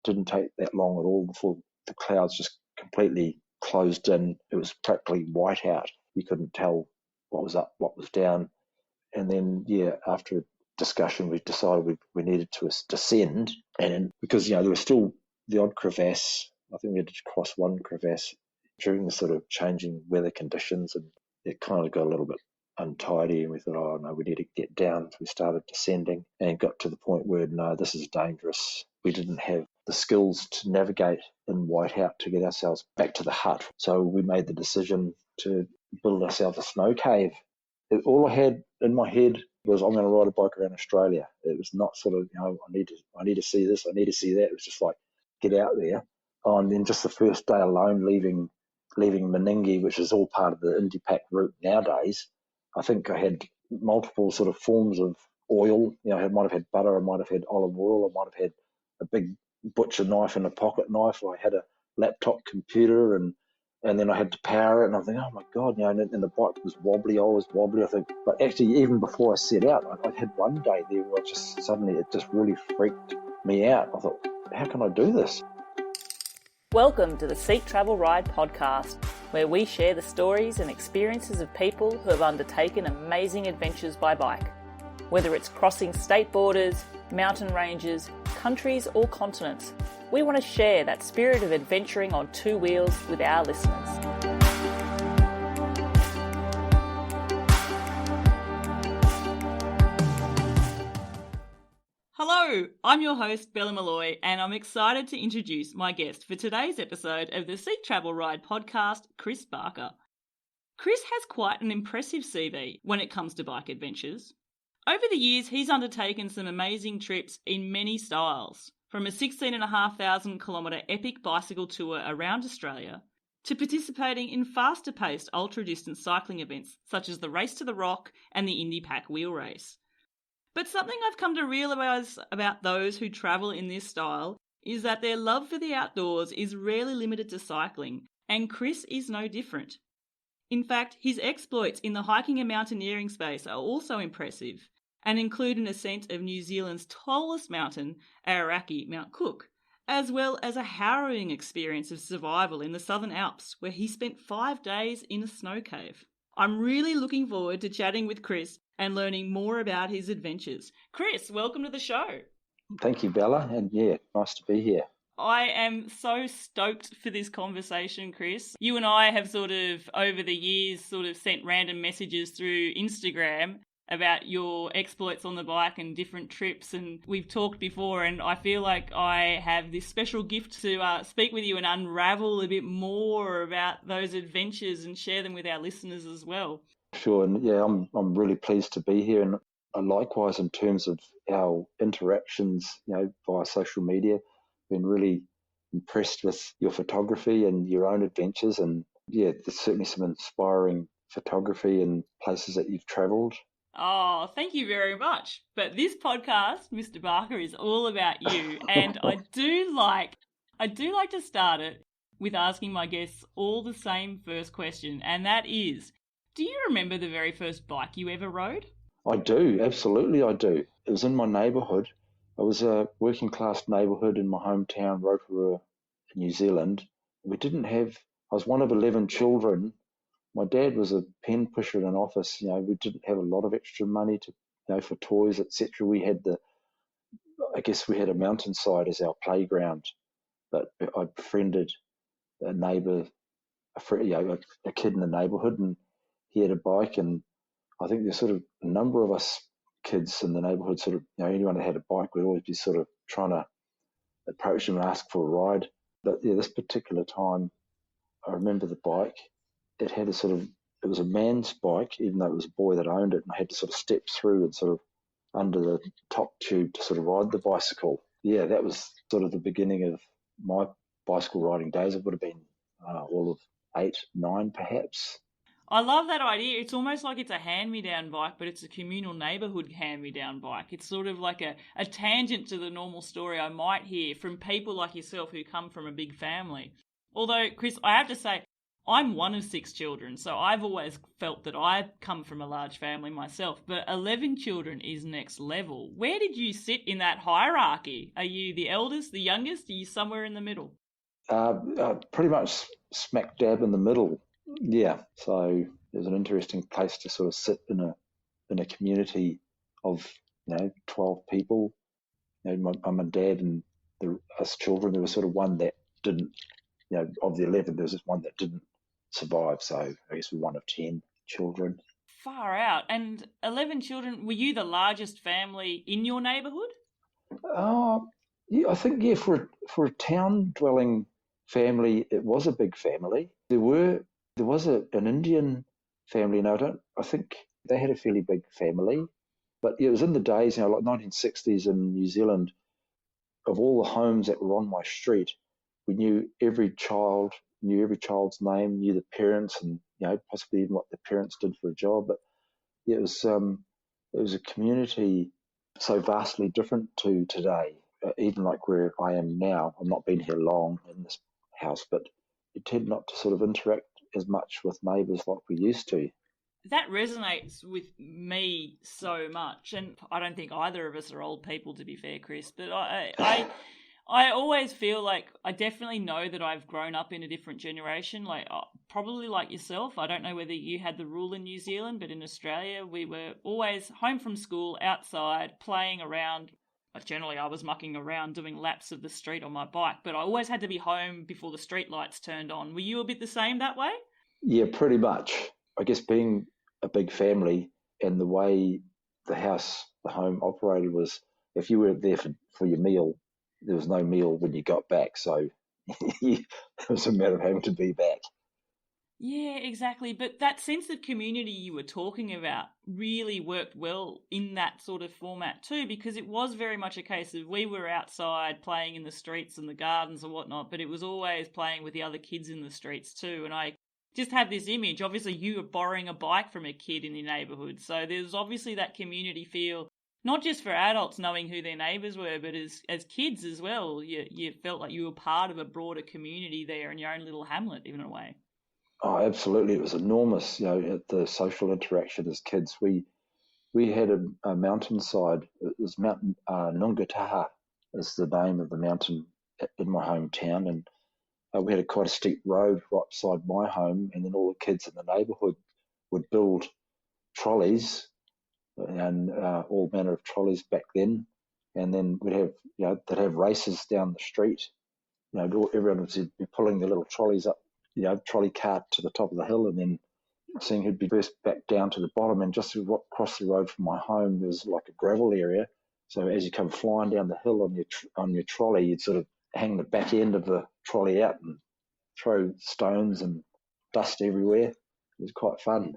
didn't take that long at all before the clouds just completely closed in. It was practically white out. You couldn't tell what was up, what was down. And then, after discussion, we decided we needed to descend. And because, there was still the odd crevasse, I think we had to cross one crevasse during the sort of changing weather conditions, and it kind of got a little bit untidy, and we thought, oh no, we need to get down. So we started descending and got to the point where, no, this is dangerous. We didn't have the skills to navigate in whiteout to get ourselves back to the hut. So we made the decision to build ourselves a snow cave. All I had in my head was, I'm going to ride a bike around Australia. It was not sort of, I need to see this, I need to see that. It was just like, get out there. Oh, and then just the first day alone, leaving Meningie, which is all part of the IndiPac route nowadays, I think I had multiple sort of forms of oil. I might have had butter, I might have had olive oil, I might have had a big butcher knife and a pocket knife. I had a laptop computer, and then I had to power it, and I think, oh my God, and the bike was wobbly, I was wobbly, I think. But actually, even before I set out, I had one day there where it just really freaked me out. I thought, how can I do this? Welcome to the Seek Travel Ride podcast, where we share the stories and experiences of people who have undertaken amazing adventures by bike. Whether it's crossing state borders, mountain ranges, countries or continents, we want to share that spirit of adventuring on two wheels with our listeners. Hello, I'm your host Bella Malloy, and I'm excited to introduce my guest for today's episode of the Seek Travel Ride podcast, Chris Barker. Chris has quite an impressive CV when it comes to bike adventures. Over the years, he's undertaken some amazing trips in many styles, from a 16,500 kilometre epic bicycle tour around Australia to participating in faster-paced ultra-distance cycling events such as the Race to the Rock and the IndiPac wheel race. But something I've come to realise about those who travel in this style is that their love for the outdoors is rarely limited to cycling, and Chris is no different. In fact, his exploits in the hiking and mountaineering space are also impressive and include an ascent of New Zealand's tallest mountain, Aoraki, Mount Cook, as well as a harrowing experience of survival in the Southern Alps, where he spent 5 days in a snow cave. I'm really looking forward to chatting with Chris and learning more about his adventures. Chris, welcome to the show. Thank you, Bella, and nice to be here. I am so stoked for this conversation, Chris. You and I have sort of, over the years, sent random messages through Instagram about your exploits on the bike and different trips, and we've talked before, and I feel like I have this special gift to speak with you and unravel a bit more about those adventures and share them with our listeners as well. Sure, and I'm really pleased to be here, and likewise in terms of our interactions, via social media, been really impressed with your photography and your own adventures, and there's certainly some inspiring photography in places that you've travelled. Oh, thank you very much. But this podcast, Mr. Barker, is all about you, and I do like to start it with asking my guests all the same first question, and that is, do you remember the very first bike you ever rode? I do, absolutely I do. It was in my neighbourhood. It was a working class neighbourhood in my hometown, Rotorua, New Zealand. I was one of 11 children. My dad was a pen pusher in an office. We didn't have a lot of extra money to, for toys, etc. We had a mountainside as our playground, but I befriended a neighbour, a kid in the neighbourhood, and he had a bike, and I think there's sort of a number of us kids in the neighbourhood, anyone that had a bike would always be sort of trying to approach them and ask for a ride. But this particular time, I remember the bike. It had it was a man's bike, even though it was a boy that owned it, and I had to sort of step through and sort of under the top tube to sort of ride the bicycle. Yeah, that was sort of the beginning of my bicycle riding days. It would have been all of 8, 9 perhaps. I love that idea. It's almost like it's a hand-me-down bike, but it's a communal neighbourhood hand-me-down bike. It's sort of like a tangent to the normal story I might hear from people like yourself who come from a big family. Although, Chris, I have to say, I'm one of 6 children, so I've always felt that I've come from a large family myself, but 11 children is next level. Where did you sit in that hierarchy? Are you the eldest, the youngest? Are you somewhere in the middle? Pretty much smack dab in the middle. Yeah, so it was an interesting place to sort of sit in a community of 12 people. My mum and dad and us children. There was sort of one that didn't. Of the 11, there was just one that didn't survive. So I guess we're one of 10 children. Far out. And 11 children, were you the largest family in your neighbourhood? Yeah, I think for a town dwelling family, it was a big family. There was an Indian family, and I think they had a fairly big family, but it was in the days, like 1960s in New Zealand. Of all the homes that were on my street, we knew every child, knew every child's name, knew the parents, and possibly even what the parents did for a job. But yeah, it was a community so vastly different to today. Even like where I am now, I've not been here long in this house, but you tend not to sort of interact as much with neighbours like we used to. That resonates with me so much, and I don't think either of us are old people, to be fair, Chris. But I always feel like I definitely know that I've grown up in a different generation. Like probably like yourself. I don't know whether you had the rule in New Zealand, but in Australia we were always home from school, outside playing around. Generally, I was mucking around doing laps of the street on my bike, but I always had to be home before the street lights turned on. Were you a bit the same that way? Yeah, pretty much. I guess being a big family and the way the home operated was if you were there for your meal, there was no meal when you got back. So it was a matter of having to be back. Yeah, exactly. But that sense of community you were talking about really worked well in that sort of format too, because it was very much a case of we were outside playing in the streets and the gardens and whatnot, but it was always playing with the other kids in the streets too. And I just have this image. Obviously, you were borrowing a bike from a kid in your neighbourhood. So there's obviously that community feel, not just for adults knowing who their neighbours were, but as kids as well. You felt like you were part of a broader community there in your own little hamlet, even in a way. Oh, absolutely. It was enormous, the social interaction as kids. We had a mountainside. It was Mount Nungataha is the name of the mountain in my hometown. And we had quite a steep road right beside my home. And then all the kids in the neighbourhood would build trolleys and all manner of trolleys back then. And then they'd have races down the street. Everyone would be pulling their little trolleys up, trolley cart to the top of the hill, and then seeing who'd be first back down to the bottom. And just across the road from my home, there was like a gravel area. So as you come flying down the hill on your trolley, you'd sort of hang the back end of the trolley out and throw stones and dust everywhere. It was quite fun.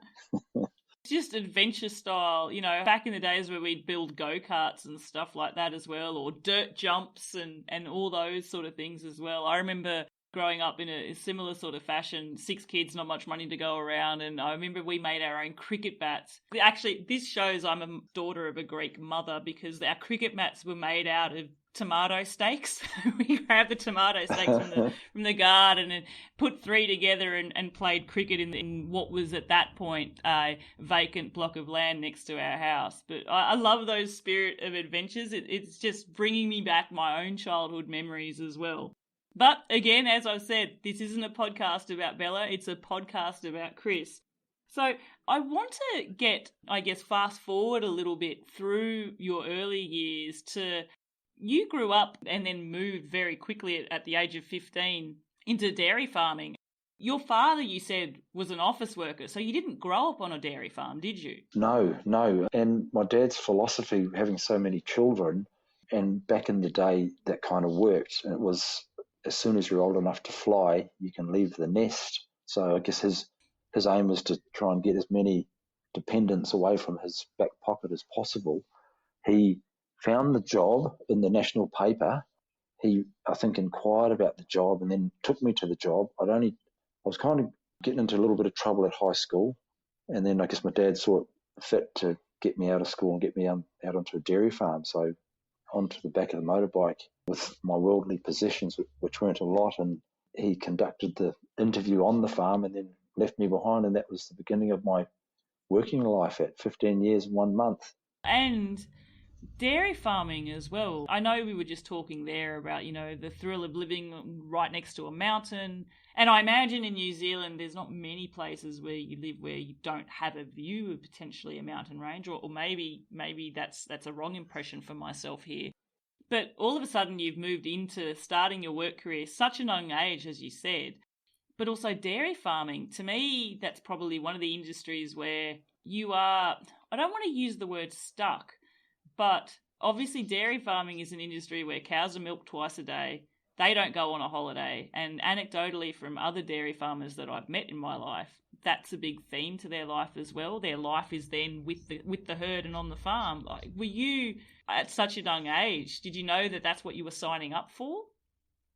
Just adventure style, back in the days where we'd build go-karts and stuff like that as well, or dirt jumps and all those sort of things as well. I remember growing up in a similar sort of fashion, 6 kids, not much money to go around, and I remember we made our own cricket bats. Actually, this shows I'm a daughter of a Greek mother because our cricket bats were made out of tomato steaks. We grabbed the tomato steaks from the garden and put 3 together and played cricket in what was at that point a vacant block of land next to our house. But I love those spirit of adventures. It's just bringing me back my own childhood memories as well. But again, as I've said, this isn't a podcast about Bella, it's a podcast about Chris. So I want to get, fast forward a little bit through your early years to, you grew up and then moved very quickly at the age of 15 into dairy farming. Your father, you said, was an office worker, so you didn't grow up on a dairy farm, did you? No. And my dad's philosophy, having so many children, and back in the day, that kind of worked. And it was, as soon as you're old enough to fly, you can leave the nest. So I guess his aim was to try and get as many dependents away from his back pocket as possible. He found the job in the national paper. He, I think, inquired about the job and then took me to the job. I was kind of getting into a little bit of trouble at high school. And then I guess my dad saw it fit to get me out of school and get me out onto a dairy farm. So onto the back of the motorbike with my worldly possessions, which weren't a lot, and he conducted the interview on the farm and then left me behind. And that was the beginning of my working life at 15 years and 1 month. And dairy farming as well. I know we were just talking there about, the thrill of living right next to a mountain. And I imagine in New Zealand, there's not many places where you live where you don't have a view of potentially a mountain range, or maybe that's a wrong impression for myself here. But all of a sudden you've moved into starting your work career such a young age, as you said, but also dairy farming. To me, that's probably one of the industries where you are, I don't want to use the word stuck, but obviously dairy farming is an industry where cows are milked twice a day. They don't go on a holiday. And anecdotally from other dairy farmers that I've met in my life, that's a big theme to their life as well. Their life is then with the herd and on the farm. Like, were you at such a young age, did you know that that's what you were signing up for?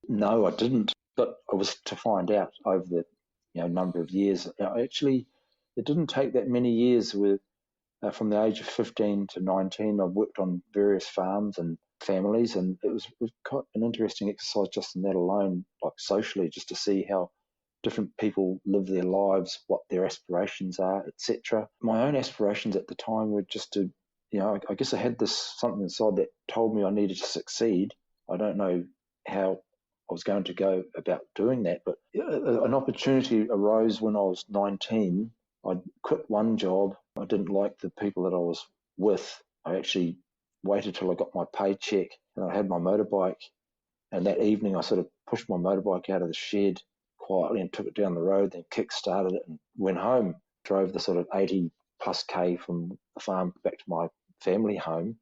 No, I didn't. But I was to find out over the number of years. Actually, it didn't take that many years. From the age of 15 to 19, I worked on various farms and families, and it was quite an interesting exercise just in that alone, like socially, just to see how different people live their lives, what their aspirations are, etc. My own aspirations at the time were just to, I guess I had this something inside that told me I needed to succeed. I don't know how I was going to go about doing that, but an opportunity arose when I was 19. I quit one job. I didn't like the people that I was with. I actually waited till I got my paycheck and I had my motorbike. And that evening I sort of pushed my motorbike out of the shed quietly and took it down the road, then kick-started it and went home. Drove the sort of 80 plus K from the farm back to my family home,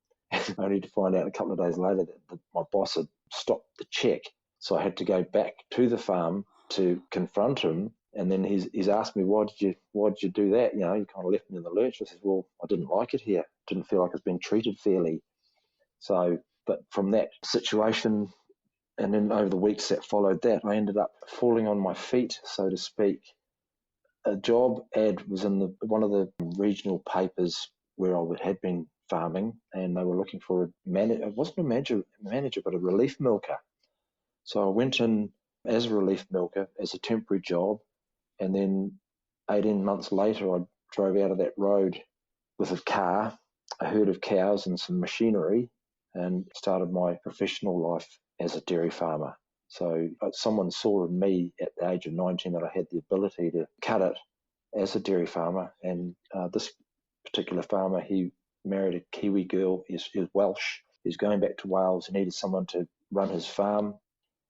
only to find out a couple of days later that my boss had stopped the check. So I had to go back to the farm to confront him. And then he's asked me, why did you do that? You kind of left me in the lurch. I said, well, I didn't like it here. Didn't feel like I was being treated fairly. So, but from that situation, and then over the weeks that followed that, I ended up falling on my feet, so to speak. A job ad was in one of the regional papers where I had been farming, and they were looking for a manager. It wasn't a manager, but a relief milker. So I went in as a relief milker, as a temporary job, and then 18 months later, I drove out of that road with a car, a herd of cows and some machinery, and started my professional life as a dairy farmer. So someone saw in me at the age of 19 that I had the ability to cut it as a dairy farmer. And this particular farmer, he married a Kiwi girl. He's Welsh. He's going back to Wales. He needed someone to run his farm,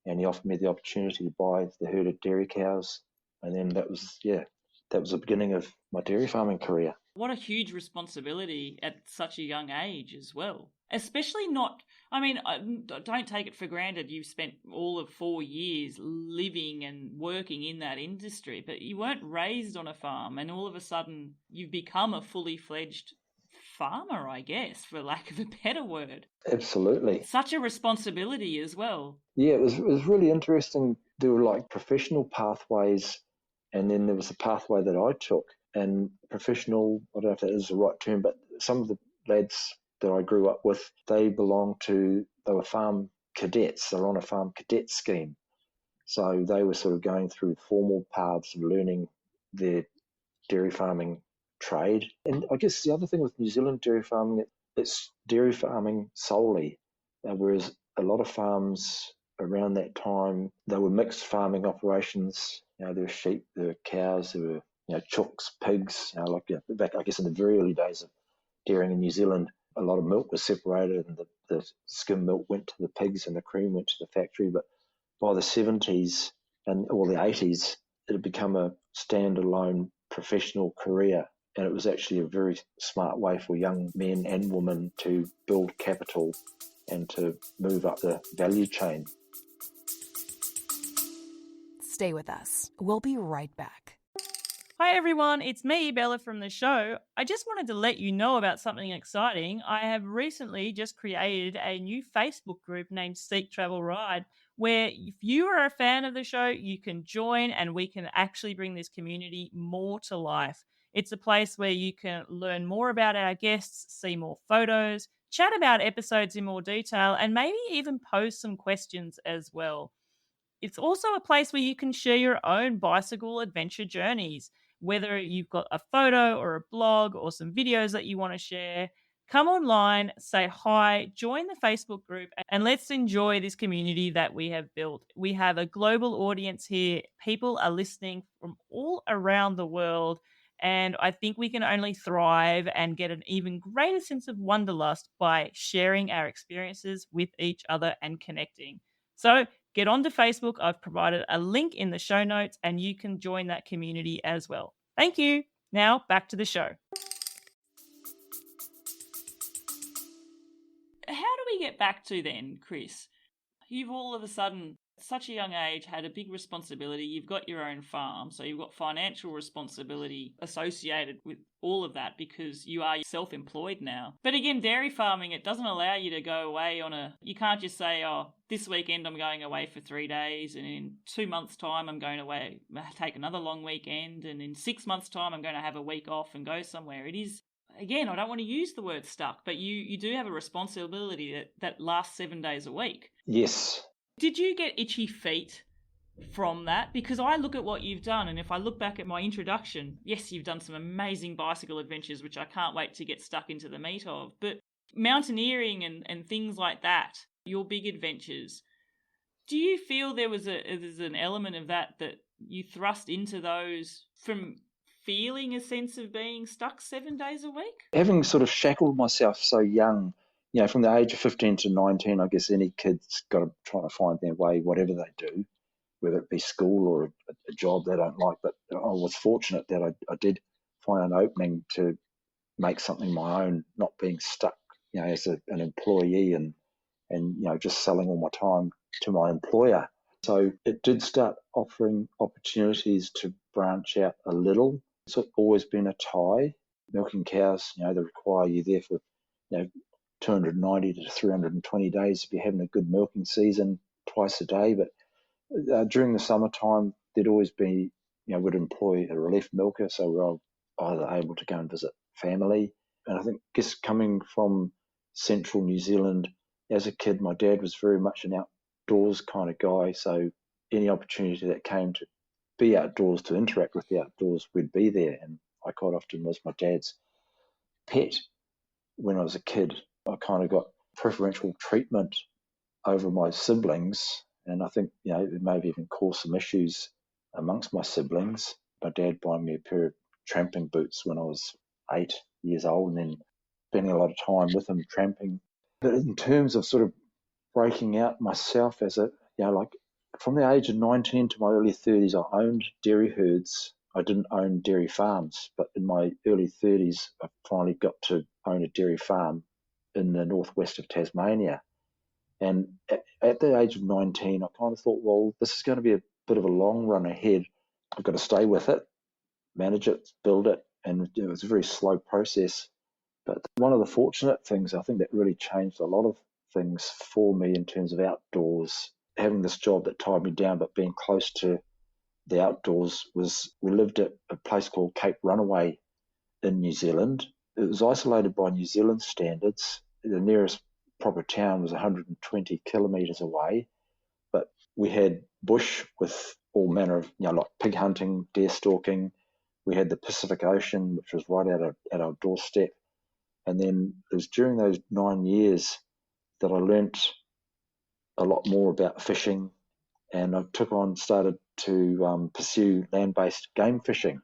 and he offered me the opportunity to buy the herd of dairy cows. And then that was the beginning of my dairy farming career. What a huge responsibility at such a young age as well. Especially don't take it for granted you've spent all of 4 years living and working in that industry, but you weren't raised on a farm, and all of a sudden you've become a fully fledged farmer, I guess, for lack of a better word. Absolutely. Such a responsibility as well. Yeah, it was really interesting. There were like professional pathways, and then there was a pathway that I took. And professional, I don't know if that is the right term, but some of the lads that I grew up with, they were farm cadets. They were on a farm cadet scheme. So they were sort of going through formal paths of learning their dairy farming trade. And I guess the other thing with New Zealand dairy farming, it's dairy farming solely, whereas a lot of farms around that time, they were mixed farming operations. There were sheep, there were cows, there were chooks, pigs. Back, I guess, in the very early days of dairying in New Zealand, a lot of milk was separated, and the skim milk went to the pigs and the cream went to the factory. But by the 70s or the 80s, it had become a standalone professional career. And it was actually a very smart way for young men and women to build capital and to move up the value chain. Stay with us. We'll be right back. Hi everyone, it's me, Bella from the show. I just wanted to let you know about something exciting. I have recently just created a new Facebook group named Seek Travel Ride, where if you are a fan of the show, you can join and we can actually bring this community more to life. It's a place where you can learn more about our guests, see more photos, chat about episodes in more detail, and maybe even pose some questions as well. it's also a place where you can share your own bicycle adventure journeys, whether you've got a photo or a blog or some videos that you want to share. Come online, say hi, join the Facebook group, and let's enjoy this community that we have built. We have a global audience here. People are listening from all around the world, and I think we can only thrive and get an even greater sense of wanderlust by sharing our experiences with each other and connecting. So get onto Facebook. I've provided a link in the show notes, and you can join that community as well. Thank you. Now back to the show. How do we get back to then, Chris? You've all of a sudden, at such a young age, had a big responsibility. You've got your own farm, so you've got financial responsibility associated with all of that because you are self-employed now. But again, dairy farming, it doesn't allow you to go away you can't just say, oh, this weekend I'm going away for 3 days, and in 2 months' time I'm going away, take another long weekend, and in 6 months' time I'm going to have a week off and go somewhere. It is, again, I don't want to use the word stuck, but you do have a responsibility that lasts 7 days a week. Yes. Did you get itchy feet from that? Because I look at what you've done, and if I look back at my introduction, yes, you've done some amazing bicycle adventures, which I can't wait to get stuck into the meat of, but mountaineering and things like that, your big adventures, do you feel there's an element of that you thrust into those from feeling a sense of being stuck 7 days a week? Having sort of shackled myself so young, from the age of 15 to 19, I guess any kid's got to try to find their way, whatever they do, whether it be school or a job they don't like. But I was fortunate that I did find an opening to make something my own, not being stuck, as an employee and just selling all my time to my employer. So it did start offering opportunities to branch out a little. It's always been a tie. Milking cows, they require you there for, 290 to 320 days if you're having a good milking season, twice a day. But during the summertime, there'd always be, would employ a relief milker, so we're either able to go and visit family. And I think, coming from central New Zealand, as a kid, my dad was very much an outdoors kind of guy, so any opportunity that came to be outdoors, to interact with the outdoors, we'd be there. And I quite often was my dad's pet when I was a kid. I kind of got preferential treatment over my siblings, and I think, it maybe even caused some issues amongst my siblings. My dad buying me a pair of tramping boots when I was 8 years old, and then spending a lot of time with him tramping. But in terms of sort of breaking out myself as from the age of 19 to my early 30s, I owned dairy herds. I didn't own dairy farms, but in my early 30s, I finally got to own a dairy farm in the northwest of Tasmania. And at the age of 19, I kind of thought, well, this is going to be a bit of a long run ahead. I've got to stay with it, manage it, build it. And it was a very slow process. But one of the fortunate things, I think, that really changed a lot of things for me in terms of outdoors, having this job that tied me down, but being close to the outdoors, was we lived at a place called Cape Runaway in New Zealand. It was isolated by New Zealand standards. The nearest proper town was 120 kilometres away, but we had bush with all manner of, like pig hunting, deer stalking. We had the Pacific Ocean, which was right at our doorstep. And then it was during those 9 years that I learnt a lot more about fishing, and I started to pursue land-based game fishing.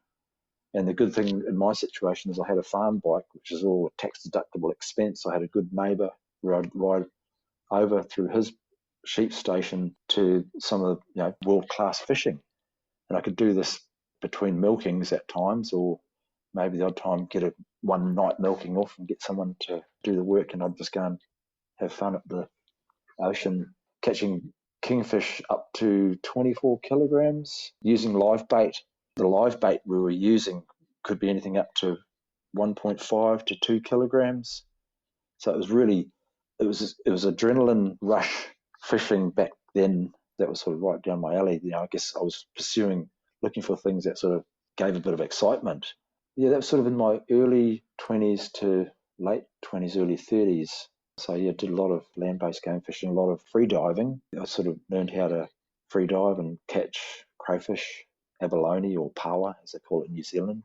And the good thing in my situation is I had a farm bike, which is all a tax-deductible expense. I had a good neighbour where I'd ride over through his sheep station to some of the world-class fishing. And I could do this between milkings at times, or maybe the odd time get a one night milking off and get someone to do the work, and I'd just go and have fun at the ocean, catching kingfish up to 24 kilograms using live bait. The live bait we were using could be anything up to 1.5 to 2 kilograms. So it was adrenaline rush fishing back then. That was sort of right down my alley. I guess I was looking for things that sort of gave a bit of excitement. Yeah, that was sort of in my early 20s to late 20s, early 30s. So yeah, did a lot of land-based game fishing, a lot of free diving. I sort of learned how to free dive and catch crayfish, abalone or pawa, as they call it in New Zealand,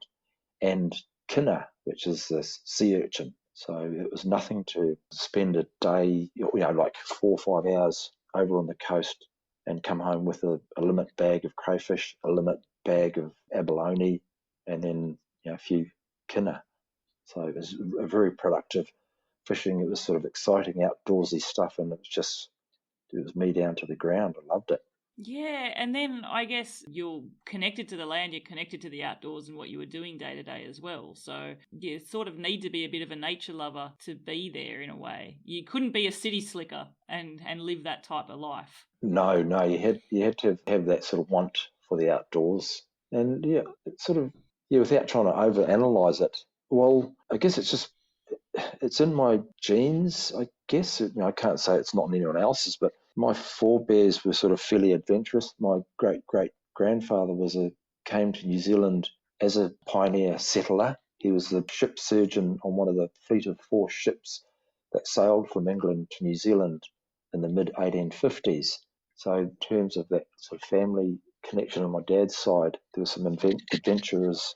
and kina, which is this sea urchin. So it was nothing to spend a day, like 4 or 5 hours over on the coast and come home with a limit bag of crayfish, a limit bag of abalone, and then a few kina. So it was a very productive fishing. It was sort of exciting, outdoorsy stuff, and it was me down to the ground. I loved it. Yeah, and then I guess you're connected to the land, you're connected to the outdoors and what you were doing day to day as well. So you sort of need to be a bit of a nature lover to be there in a way. You couldn't be a city slicker and live that type of life. No, you had to have that sort of want for the outdoors. And it's sort of, without trying to overanalyze it. Well, I guess it's in my genes, I guess. I can't say it's not in anyone else's, but my forebears were sort of fairly adventurous. My great-great-grandfather came to New Zealand as a pioneer settler. He was the ship surgeon on one of the fleet of 4 ships that sailed from England to New Zealand in the mid-1850s. So in terms of that sort of family connection on my dad's side, there were some adventurers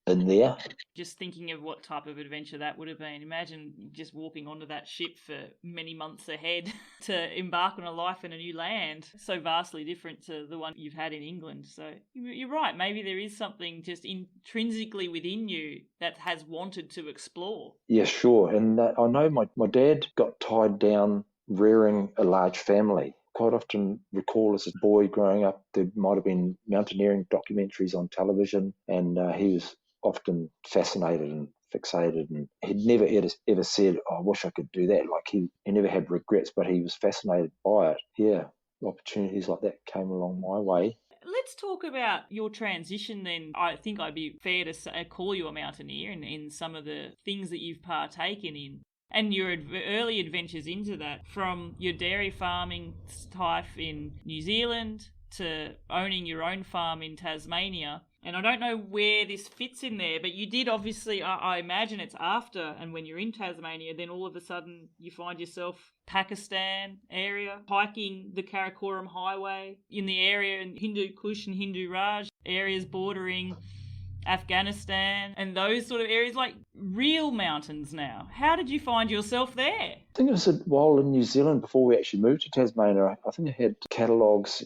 in there. Just thinking of what type of adventure that would have been. Imagine just walking onto that ship for many months ahead to embark on a life in a new land, so vastly different to the one you've had in England. So you're right, maybe there is something just intrinsically within you that has wanted to explore. Yeah, sure. And I know my dad got tied down rearing a large family. Quite often recall as a boy growing up, there might have been mountaineering documentaries on television, and he was often fascinated and fixated, and he'd never ever said, oh, I wish I could do that. Like he never had regrets, but he was fascinated by it. Yeah, opportunities like that came along my way. Let's talk about your transition then. I think I'd be fair to say, call you a mountaineer in some of the things that you've partaken in. And your early adventures into that, from your dairy farming type in New Zealand to owning your own farm in Tasmania. And I don't know where this fits in there, but you did obviously, I imagine it's after, and when you're in Tasmania, then all of a sudden you find yourself Pakistan area, hiking the Karakoram Highway in the area in Hindu Kush and Hindu Raj, areas bordering Afghanistan and those sort of areas, like real mountains now. How did you find yourself there? I think it was a while in New Zealand before we actually moved to Tasmania. I think I had catalogues,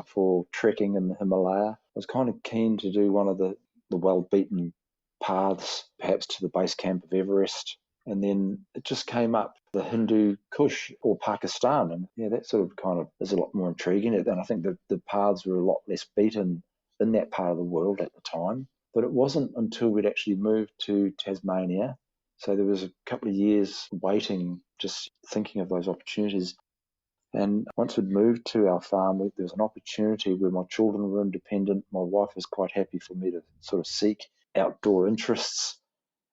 for trekking in the Himalaya. I was kind of keen to do one of the well-beaten paths, perhaps to the base camp of Everest. And then it just came up, the Hindu Kush or Pakistan. And that sort of kind of is a lot more intriguing. And I think the paths were a lot less beaten in that part of the world at the time. But it wasn't until we'd actually moved to Tasmania. So there was a couple of years waiting, just thinking of those opportunities. And once we'd moved to our farm, there was an opportunity where my children were independent. My wife was quite happy for me to sort of seek outdoor interests.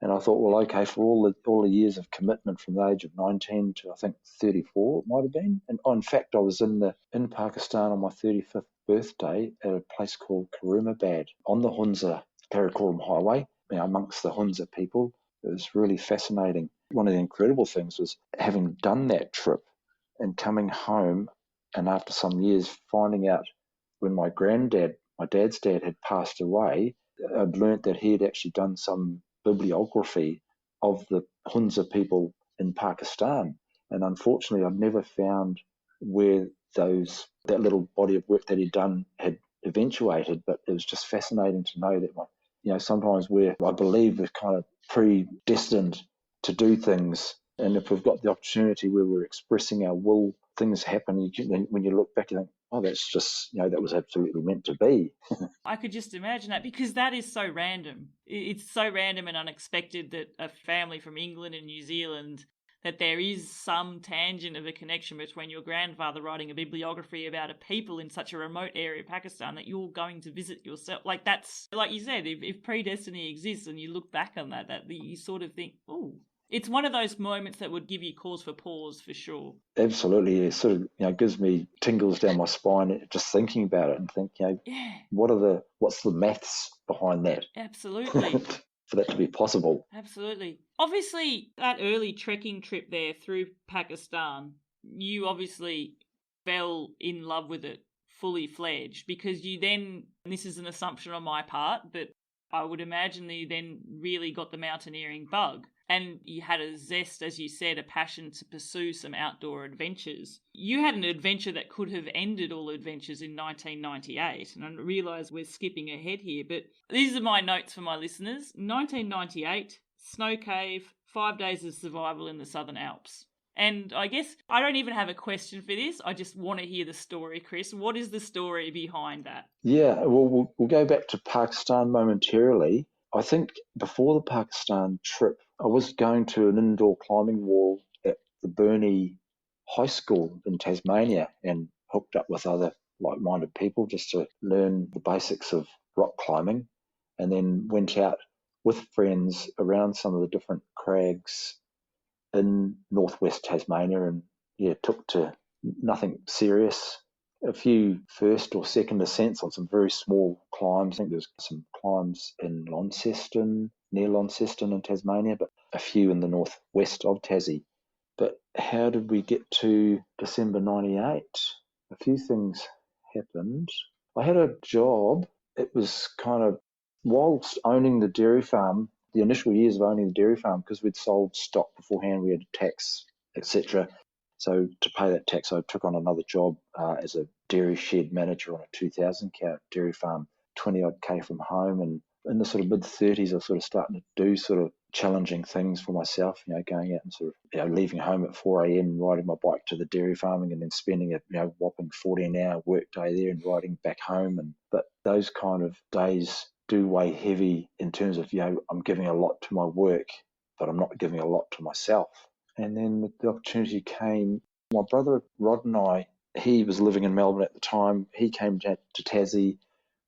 And I thought, well, okay, for all the years of commitment from the age of 19 to I think 34, it might have been. And in fact, I was in Pakistan on my 35th birthday at a place called Karumabad on the Hunza Karakoram Highway, amongst the Hunza people. It was really fascinating. One of the incredible things was having done that trip and coming home, and after some years finding out when my dad's dad had passed away, I'd learnt that he had actually done some bibliography of the Hunza people in Pakistan. And unfortunately, I'd never found where that little body of work that he'd done had eventuated, but it was just fascinating to know that sometimes I believe we're kind of predestined to do things, and if we've got the opportunity where we're expressing our will, things happen. When you look back, you think, oh, that's just, that was absolutely meant to be. I could just imagine that, because that is so random. It's so random and unexpected that a family from England and New Zealand, that there is some tangent of a connection between your grandfather writing a bibliography about a people in such a remote area of Pakistan that you're going to visit yourself. Like, that's, like you said, if predestiny exists and you look back on that you sort of think, oh, it's one of those moments that would give you cause for pause, for sure. Absolutely. It sort of, gives me tingles down my spine just thinking about it and think, what's the maths behind that? Absolutely. For that to be possible. Absolutely. Obviously, that early trekking trip there through Pakistan, you obviously fell in love with it fully fledged? Because you then, and this is an assumption on my part, but I would imagine that you then really got the mountaineering bug and you had a zest, as you said, a passion to pursue some outdoor adventures. You had an adventure that could have ended all adventures in 1998, and I realise we're skipping ahead here, but these are my notes for my listeners. 1998, snow cave, 5 days of survival in the Southern Alps. And I guess I don't even have a question for this. I just want to hear the story, Chris. What is the story behind that? Yeah, well, we'll go back to Pakistan momentarily. I think before the Pakistan trip, I was going to an indoor climbing wall at the Burnie High School in Tasmania and hooked up with other like-minded people just to learn the basics of rock climbing, and then went out with friends around some of the different crags in northwest Tasmania, and took to nothing serious. A few first or second ascents on some very small climbs. I think there's some climbs in Launceston, near Launceston in Tasmania, but a few in the northwest of Tassie. But how did we get to December 98? A few things happened. I had a job. It was kind of, whilst owning the dairy farm, the initial years of owning the dairy farm, because we'd sold stock beforehand, we had tax, etc. So to pay that tax, I took on another job as a dairy shed manager on a 2,000 cow dairy farm, 20 odd K from home. And in the sort of mid-30s, I was sort of starting to do sort of challenging things for myself, going out and sort of, leaving home at 4 a.m, riding my bike to the dairy farming, and then spending a whopping 14-hour work day there and riding back home. But those kind of days do weigh heavy in terms of, I'm giving a lot to my work, but I'm not giving a lot to myself. And then the opportunity came. My brother Rod and I, he was living in Melbourne at the time. He came to Tassie.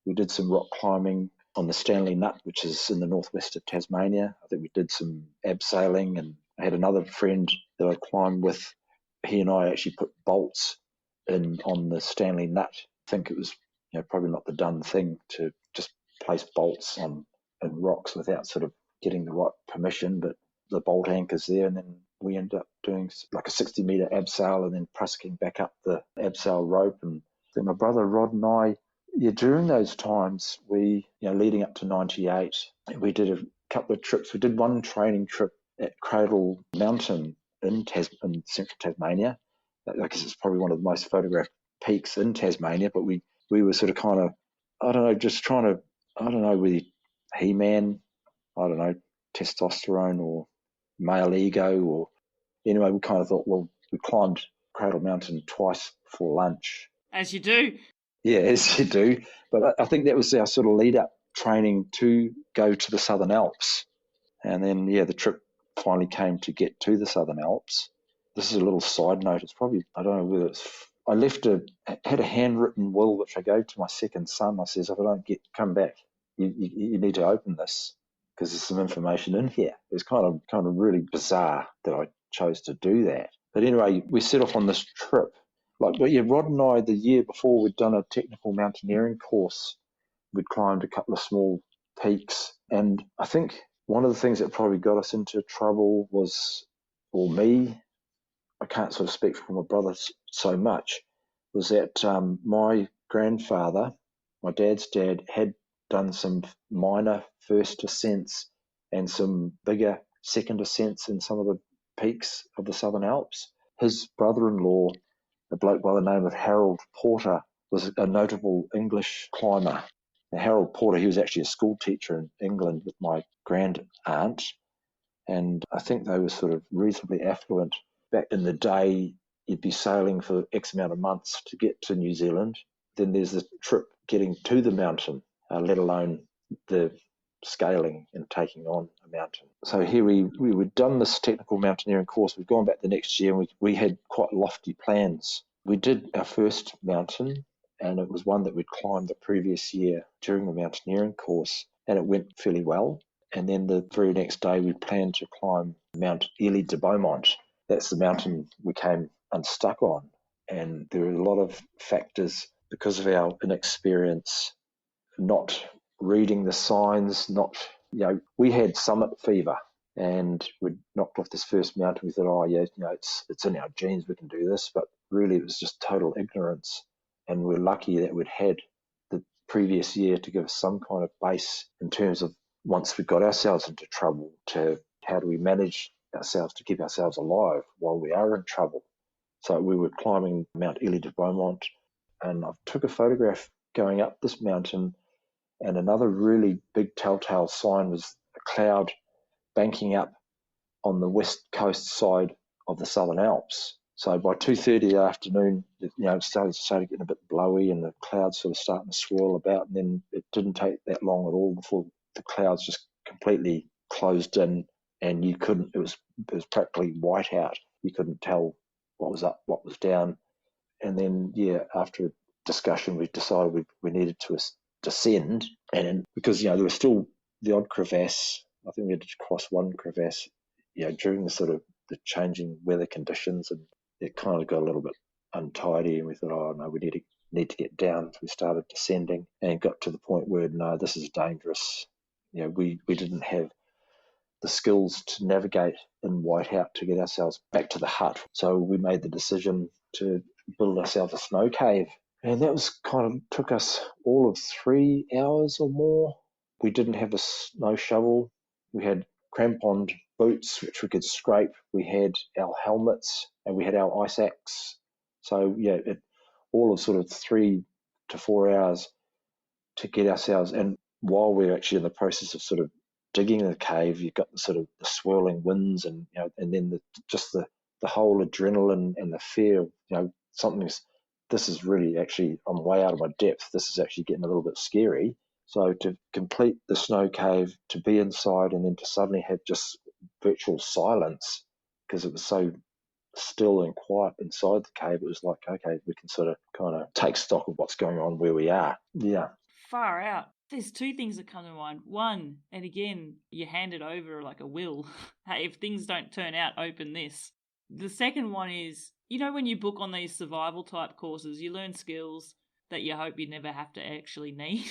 We did some rock climbing on the Stanley Nut, which is in the northwest of Tasmania. I think we did some abseiling, and I had another friend that I climbed with. He and I actually put bolts in on the Stanley Nut. I think it was probably not the done thing to just place bolts on rocks without sort of getting the right permission, but the bolt anchors there, and then we ended up doing like a 60-metre abseil and then prusking back up the abseil rope. And then my brother Rod and I, during those times, we, leading up to 98, we did a couple of trips. We did one training trip at Cradle Mountain in central Tasmania. I guess it's probably one of the most photographed peaks in Tasmania, but we were sort of kind of, I don't know, just trying to, I don't know, with He-Man, I don't know, testosterone or male ego, or anyway, we kind of thought, well, we climbed Cradle Mountain twice before lunch. As you do. Yeah, as you do. But I think that was our sort of lead-up training to go to the Southern Alps. And then, the trip finally came to get to the Southern Alps. This is a little side note. It's probably, I don't know whether it's, I had a handwritten will which I gave to my second son. I says, if I don't come back, you need to open this because there's some information in here. It's kind of really bizarre that I chose to do that. But anyway, we set off on this trip. Rod and I, the year before, we'd done a technical mountaineering course. We'd climbed a couple of small peaks. And I think one of the things that probably got us into trouble was, or me, I can't sort of speak for my brother so much, was that my grandfather, my dad's dad, had done some minor first ascents and some bigger second ascents in some of the peaks of the Southern Alps. His brother-in-law, a bloke by the name of Harold Porter, was a notable English climber. Now, Harold Porter, he was actually a school teacher in England with my grand aunt, and I think they were sort of reasonably affluent. Back in the day, you'd be sailing for X amount of months to get to New Zealand. Then there's the trip getting to the mountain, let alone the scaling and taking on a mountain. So here we'd done this technical mountaineering course. We'd gone back the next year, and we had quite lofty plans. We did our first mountain, and it was one that we'd climbed the previous year during the mountaineering course, and it went fairly well. And then the very next day, we planned to climb Mount Ely de Beaumont. That's the mountain we came unstuck on. And there are a lot of factors because of our inexperience, not reading the signs, we had summit fever, and we'd knocked off this first mountain. We thought, it's in our genes, we can do this. But really, it was just total ignorance. And we're lucky that we'd had the previous year to give us some kind of base in terms of once we got ourselves into trouble, to how do we manage ourselves to keep ourselves alive while we are in trouble. So we were climbing Mount Ely de Beaumont, and I took a photograph going up this mountain, and another really big telltale sign was a cloud banking up on the west coast side of the Southern Alps. So by 2:30 the afternoon, it started getting a bit blowy, and the clouds sort of starting to swirl about. And then it didn't take that long at all before the clouds just completely closed in, and you couldn't. It was practically white out. You couldn't tell what was up, what was down. And then after a discussion, we decided we needed to descend, and because there was still the odd crevasse. I think we had to cross one crevasse, during the sort of the changing weather conditions, and it kind of got a little bit untidy, and we thought, oh no, we need to get down. So we started descending and got to the point where, no, this is dangerous. We didn't have the skills to navigate in whiteout to get ourselves back to the hut. So we made the decision to build ourselves a snow cave. And that was took us all of 3 hours or more. We didn't have a snow shovel. We had cramponed boots, which we could scrape. We had our helmets and we had our ice axe. So all of sort of 3 to 4 hours to get ourselves. And while we were actually in the process of sort of digging the cave, you've got the sort of the swirling winds, and and then the whole adrenaline and the fear of this is really actually, I'm way out of my depth. This is actually getting a little bit scary. So to complete the snow cave, to be inside, and then to suddenly have just virtual silence because it was so still and quiet inside the cave, it was like, okay, we can sort of kind of take stock of what's going on where we are. Yeah. Far out. There's 2 things that come to mind. One, and again, you hand it over like a will. Hey, if things don't turn out, open this. The second one is, when you book on these survival type courses, you learn skills that you hope you never have to actually need.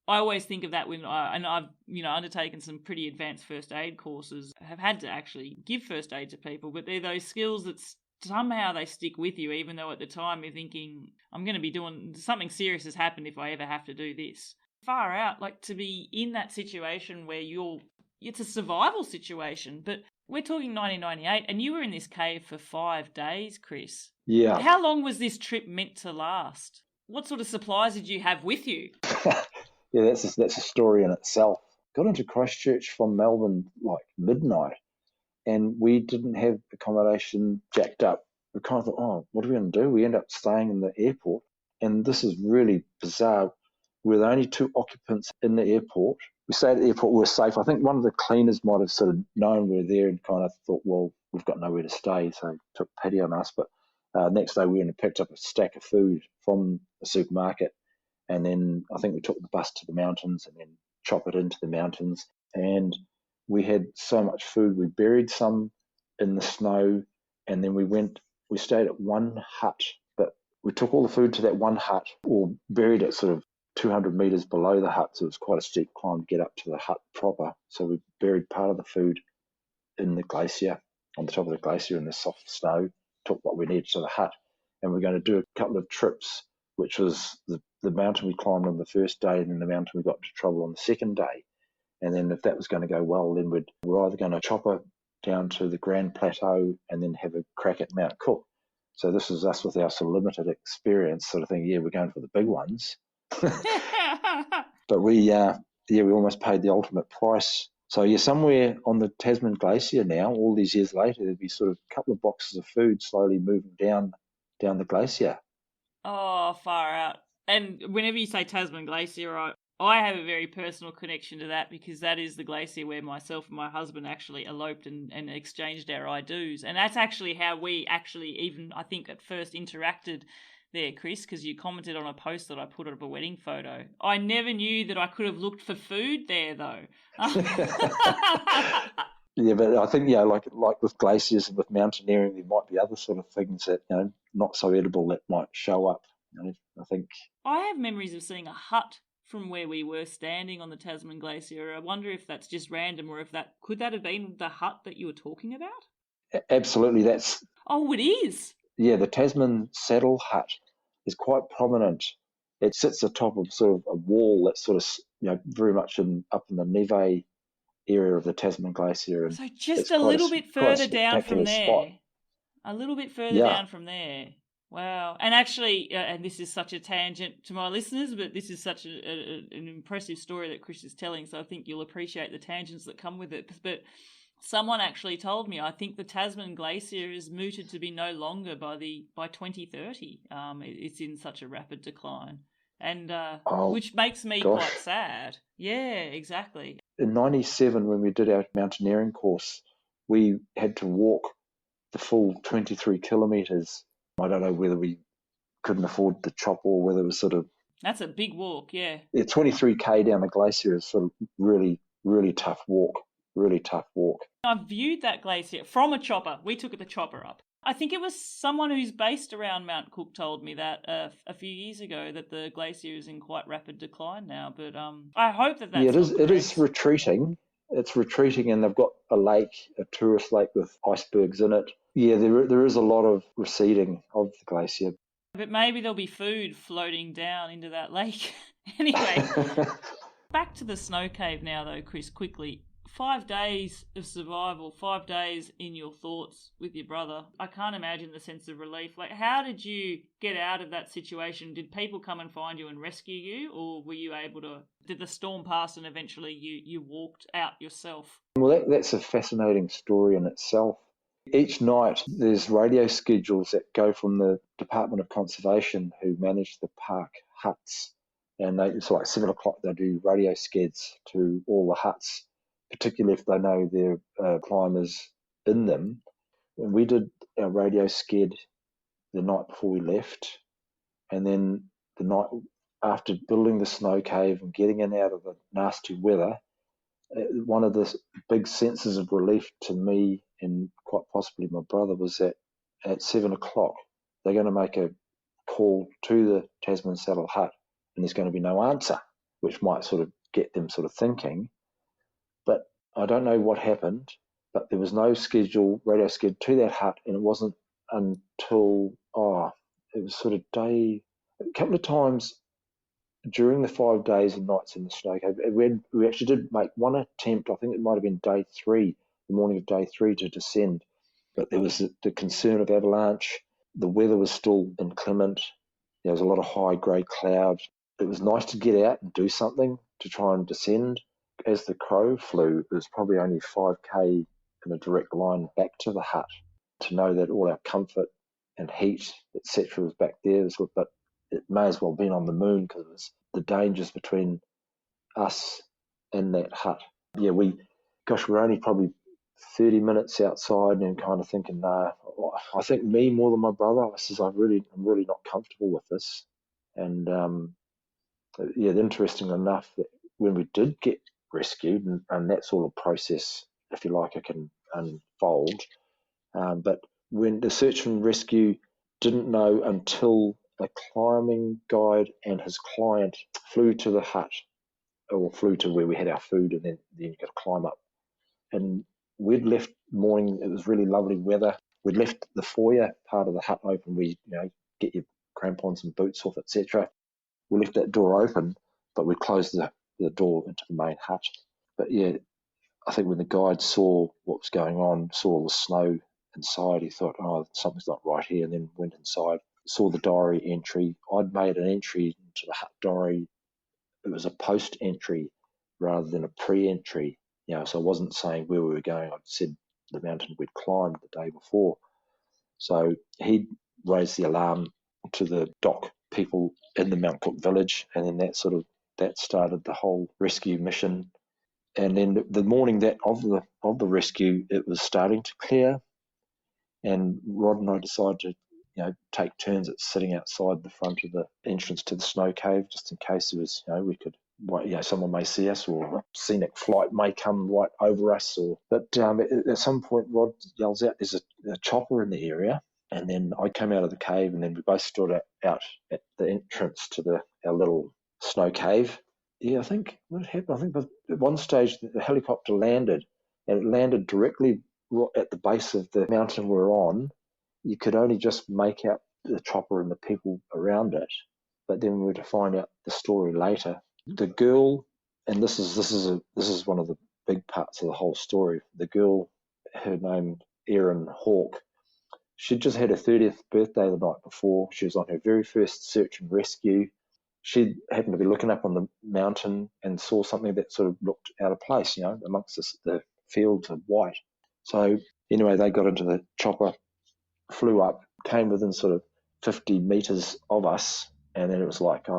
I always think of that I've undertaken some pretty advanced first aid courses, have had to actually give first aid to people, but they're those skills that somehow they stick with you, even though at the time you're thinking, I'm going to be doing something serious has happened if I ever have to do this. Far out, like to be in that situation where it's a survival situation, but we're talking 1998 and you were in this cave for 5 days, Chris. Yeah. How long was this trip meant to last? What sort of supplies did you have with you? Yeah, that's a story in itself. Got into Christchurch from Melbourne like midnight, and we didn't have accommodation jacked up. We kind of thought, oh, what are we going to do? We end up staying in the airport, and this is really bizarre. We're the only 2 occupants in the airport. We stayed at the airport, we were safe. I think one of the cleaners might have sort of known we were there and kind of thought, well, we've got nowhere to stay, so took pity on us. But next day we went and picked up a stack of food from the supermarket, and then I think we took the bus to the mountains and then chop it into the mountains. And we had so much food, we buried some in the snow, and then we stayed at one hut, but we took all the food to that one hut, or buried it sort of 200 metres below the hut, so it was quite a steep climb to get up to the hut proper. So we buried part of the food in the glacier, on the top of the glacier in the soft snow, took what we needed to the hut, and we're going to do a couple of trips, which was the mountain we climbed on the first day, and then the mountain we got into trouble on the second day. And then if that was going to go well, then we're either going to chopper down to the Grand Plateau and then have a crack at Mount Cook. So this is us with our sort of limited experience sort of thing. Yeah, we're going for the big ones. But we almost paid the ultimate price. So somewhere on the Tasman Glacier now, all these years later, there'd be sort of a couple of boxes of food slowly moving down the glacier. Oh, far out. And whenever you say Tasman Glacier, I have a very personal connection to that, because that is the glacier where myself and my husband actually eloped and exchanged our I-do's. And that's actually how we actually even, I think, at first interacted there, Chris, because you commented on a post that I put of a wedding photo. I never knew that I could have looked for food there, though. Yeah, but I think, like with glaciers and with mountaineering, there might be other sort of things that, not so edible that might show up. I think. I have memories of seeing a hut from where we were standing on the Tasman Glacier. I wonder if that's just random, or if could that have been the hut that you were talking about? Absolutely, that's. Oh, it is. Yeah, the Tasman Saddle Hut is quite prominent. It sits atop of sort of a wall that's sort of, very much up in the neve area of the Tasman Glacier, and So just it's a quite little bit quite a further down from spectacular spot. there. A little bit further Yeah. down from there. Wow. And actually, and this is such a tangent to my listeners, but this is such an impressive story that Chris is telling, so I think you'll appreciate the tangents that come with it. But someone actually told me, I think the Tasman Glacier is mooted to be no longer by 2030. It's in such a rapid decline, and which makes me quite sad. Yeah, exactly. In 97, when we did our mountaineering course, we had to walk the full 23 kilometres. I don't know whether we couldn't afford the chop or whether it was sort of... That's a big walk, yeah. Yeah, 23k down the glacier is sort of really, really tough walk. Really tough walk. I've viewed that glacier from a chopper. We took the chopper up. I think it was someone who's based around Mount Cook told me that a few years ago, that the glacier is in quite rapid decline now. But I hope that's yeah, it is retreating. It's retreating, and they've got a lake, a tourist lake with icebergs in it. Yeah, there is a lot of receding of the glacier. But maybe there'll be food floating down into that lake. Anyway, back to the snow cave now, though, Chris, quickly. 5 days of survival, 5 days in your thoughts with your brother. I can't imagine the sense of relief. Like, how did you get out of that situation? Did people come and find you and rescue you, or were you able to... Did the storm pass and eventually you walked out yourself? Well, that's a fascinating story in itself. Each night there's radio schedules that go from the Department of Conservation, who manage the park huts, and it's like 7 o'clock they do radio skids to all the huts, particularly if they know there are climbers in them. And we did our radio skid the night before we left, and then the night after building the snow cave and getting in out of the nasty weather, one of the big senses of relief to me and quite possibly my brother was that at 7 o'clock they're going to make a call to the Tasman Saddle Hut, and there's going to be no answer, which might sort of get them sort of thinking. But I don't know what happened, but there was no radio skid to that hut, and it wasn't until, it was sort of a couple of times during the 5 days and nights in the snow cave. We actually did make one attempt, I think it might have been day 3, the morning of day 3, to descend, but there was the concern of avalanche. The weather was still inclement. There was a lot of high-grade cloud. It was nice to get out and do something to try and descend. As the crow flew, it was probably only 5k in a direct line back to the hut, to know that all our comfort and heat, etc., was back there. But it may as well have been on the moon, because it was the dangers between us and that hut. Yeah, we're only probably 30 minutes outside and kind of thinking, I think me more than my brother. I says, I'm really not comfortable with this. And interesting enough that when we did get rescued, and that's all a process, if you like, it can unfold. But when the search and rescue didn't know until a climbing guide and his client flew to the hut, or flew to where we had our food, and then you got to climb up. And we'd left morning, it was really lovely weather. We'd left the foyer part of the hut open, where get your crampons and boots off, etc. We left that door open, but we closed the door into the main hut. But yeah, I think when the guide saw what was going on, saw all the snow inside, he thought, something's not right here, and then went inside, saw the diary entry. I'd made an entry into the hut diary. It was a post entry rather than a pre-entry, so I wasn't saying where we were going. I'd said the mountain we'd climbed the day before. So he raised the alarm to the dock people in the Mount Cook village, and then that started the whole rescue mission. And then the morning of the rescue, it was starting to clear, and Rod and I decided to take turns at sitting outside the front of the entrance to the snow cave, just in case there was we could someone may see us, or a scenic flight may come right over us. But at some point Rod yells out, "There's a chopper in the area." And then I came out of the cave, and then we both stood out at the entrance to our little snow cave. Yeah, I think what happened, I think at one stage the helicopter landed, and it landed directly at the base of the mountain we're on. You could only just make out the chopper and the people around it. But then we were to find out the story later. The girl, and this is one of the big parts of the whole story. The girl, her name Erin Hawke, she'd just had her 30th birthday the night before. She was on her very first search and rescue. She happened to be looking up on the mountain and saw something that sort of looked out of place, amongst the fields of white. So anyway, they got into the chopper, flew up, came within sort of 50 metres of us, and then it was like, it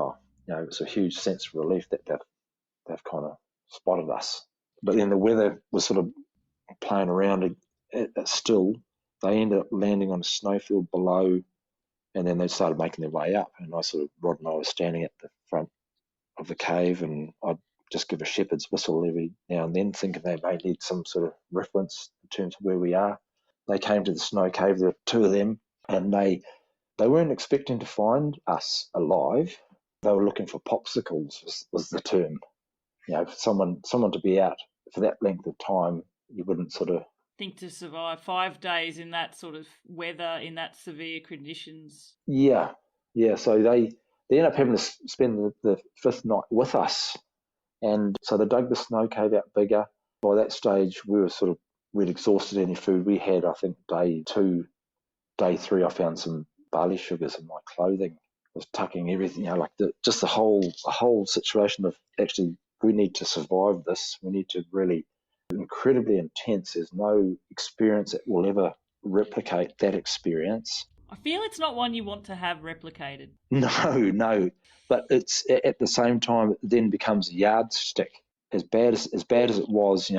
was a huge sense of relief that they've kind of spotted us. But then the weather was sort of playing around still. They ended up landing on a snowfield below, and then they started making their way up. And Rod and I were standing at the front of the cave, and I'd just give a shepherd's whistle every now and then, thinking they may need some sort of reference in terms of where we are. They came to the snow cave. There were two of them, and they weren't expecting to find us alive. They were looking for popsicles, was the term. Someone to be out for that length of time, you wouldn't sort of think to survive 5 days in that sort of weather, in that severe conditions. Yeah. So they ended up having to spend the fifth night with us, and so they dug the snow cave out bigger. By that stage, we'd exhausted any food we had. I think day 2, day 3, I found some barley sugars in my clothing. I was tucking everything, the whole situation of actually, we need to survive this. We need to really, incredibly intense. There's no experience that will ever replicate that experience. I feel it's not one you want to have replicated. No. But it's at the same time, it then becomes a yardstick. As bad as it was,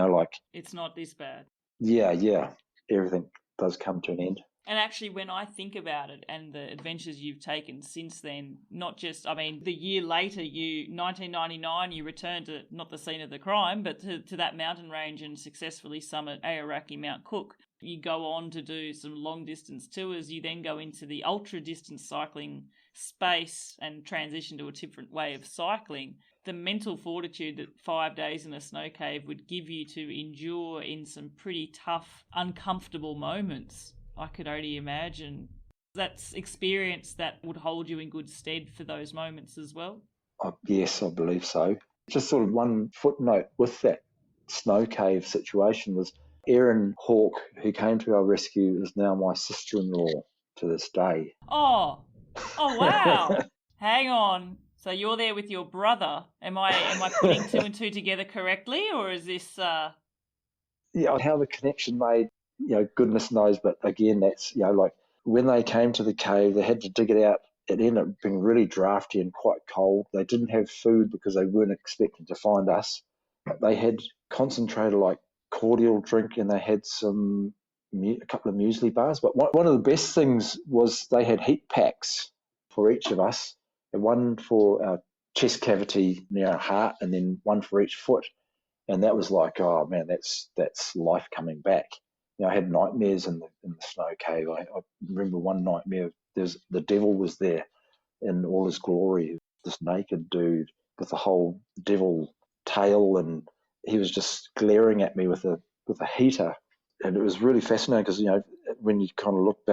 it's not this bad. Yeah. Everything does come to an end. And actually, when I think about it and the adventures you've taken since then, not just, the year later, 1999, you returned to not the scene of the crime, but to that mountain range and successfully summit Aoraki Mount Cook. You go on to do some long distance tours. You then go into the ultra distance cycling space and transition to a different way of cycling. The mental fortitude that 5 days in a snow cave would give you to endure in some pretty tough, uncomfortable moments. I could only imagine that's experience that would hold you in good stead for those moments as well. Yes, I believe so. Just sort of one footnote with that snow cave situation was Erin Hawke, who came to our rescue, is now my sister-in-law to this day. Oh wow. Hang on. So you're there with your brother. Am I putting two and two together correctly, or is this Yeah, how the connection made, goodness knows, but again, that's, when they came to the cave, they had to dig it out. It ended up being really drafty and quite cold. They didn't have food because they weren't expecting to find us. They had concentrated like cordial drink, and they had a couple of muesli bars. But one of the best things was they had heat packs for each of us, and one for our chest cavity near our heart, and then one for each foot. And that was like, oh man, that's life coming back. I had nightmares in the snow cave. I remember one nightmare. The devil was there in all his glory. This naked dude with a whole devil tail, and he was just glaring at me with a heater. And it was really fascinating because when you kind of look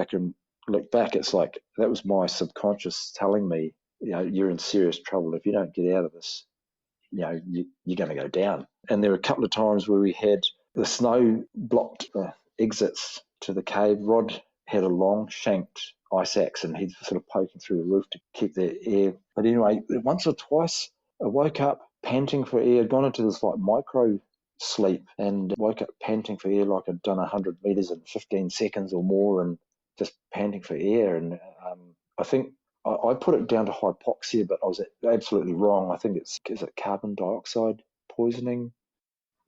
back, it's like that was my subconscious telling me, you're in serious trouble if you don't get out of this. You're going to go down. And there were a couple of times where we had the snow blocked the exits to the cave. Rod had a long shanked ice axe, and he's sort of poking through the roof to keep the air. But anyway, once or twice I woke up panting for air. I'd gone into this like micro sleep and woke up panting for air, like I'd done 100 meters in 15 seconds or more, and just panting for air. And I think I put it down to hypoxia, but I was absolutely wrong. I think is it carbon dioxide poisoning?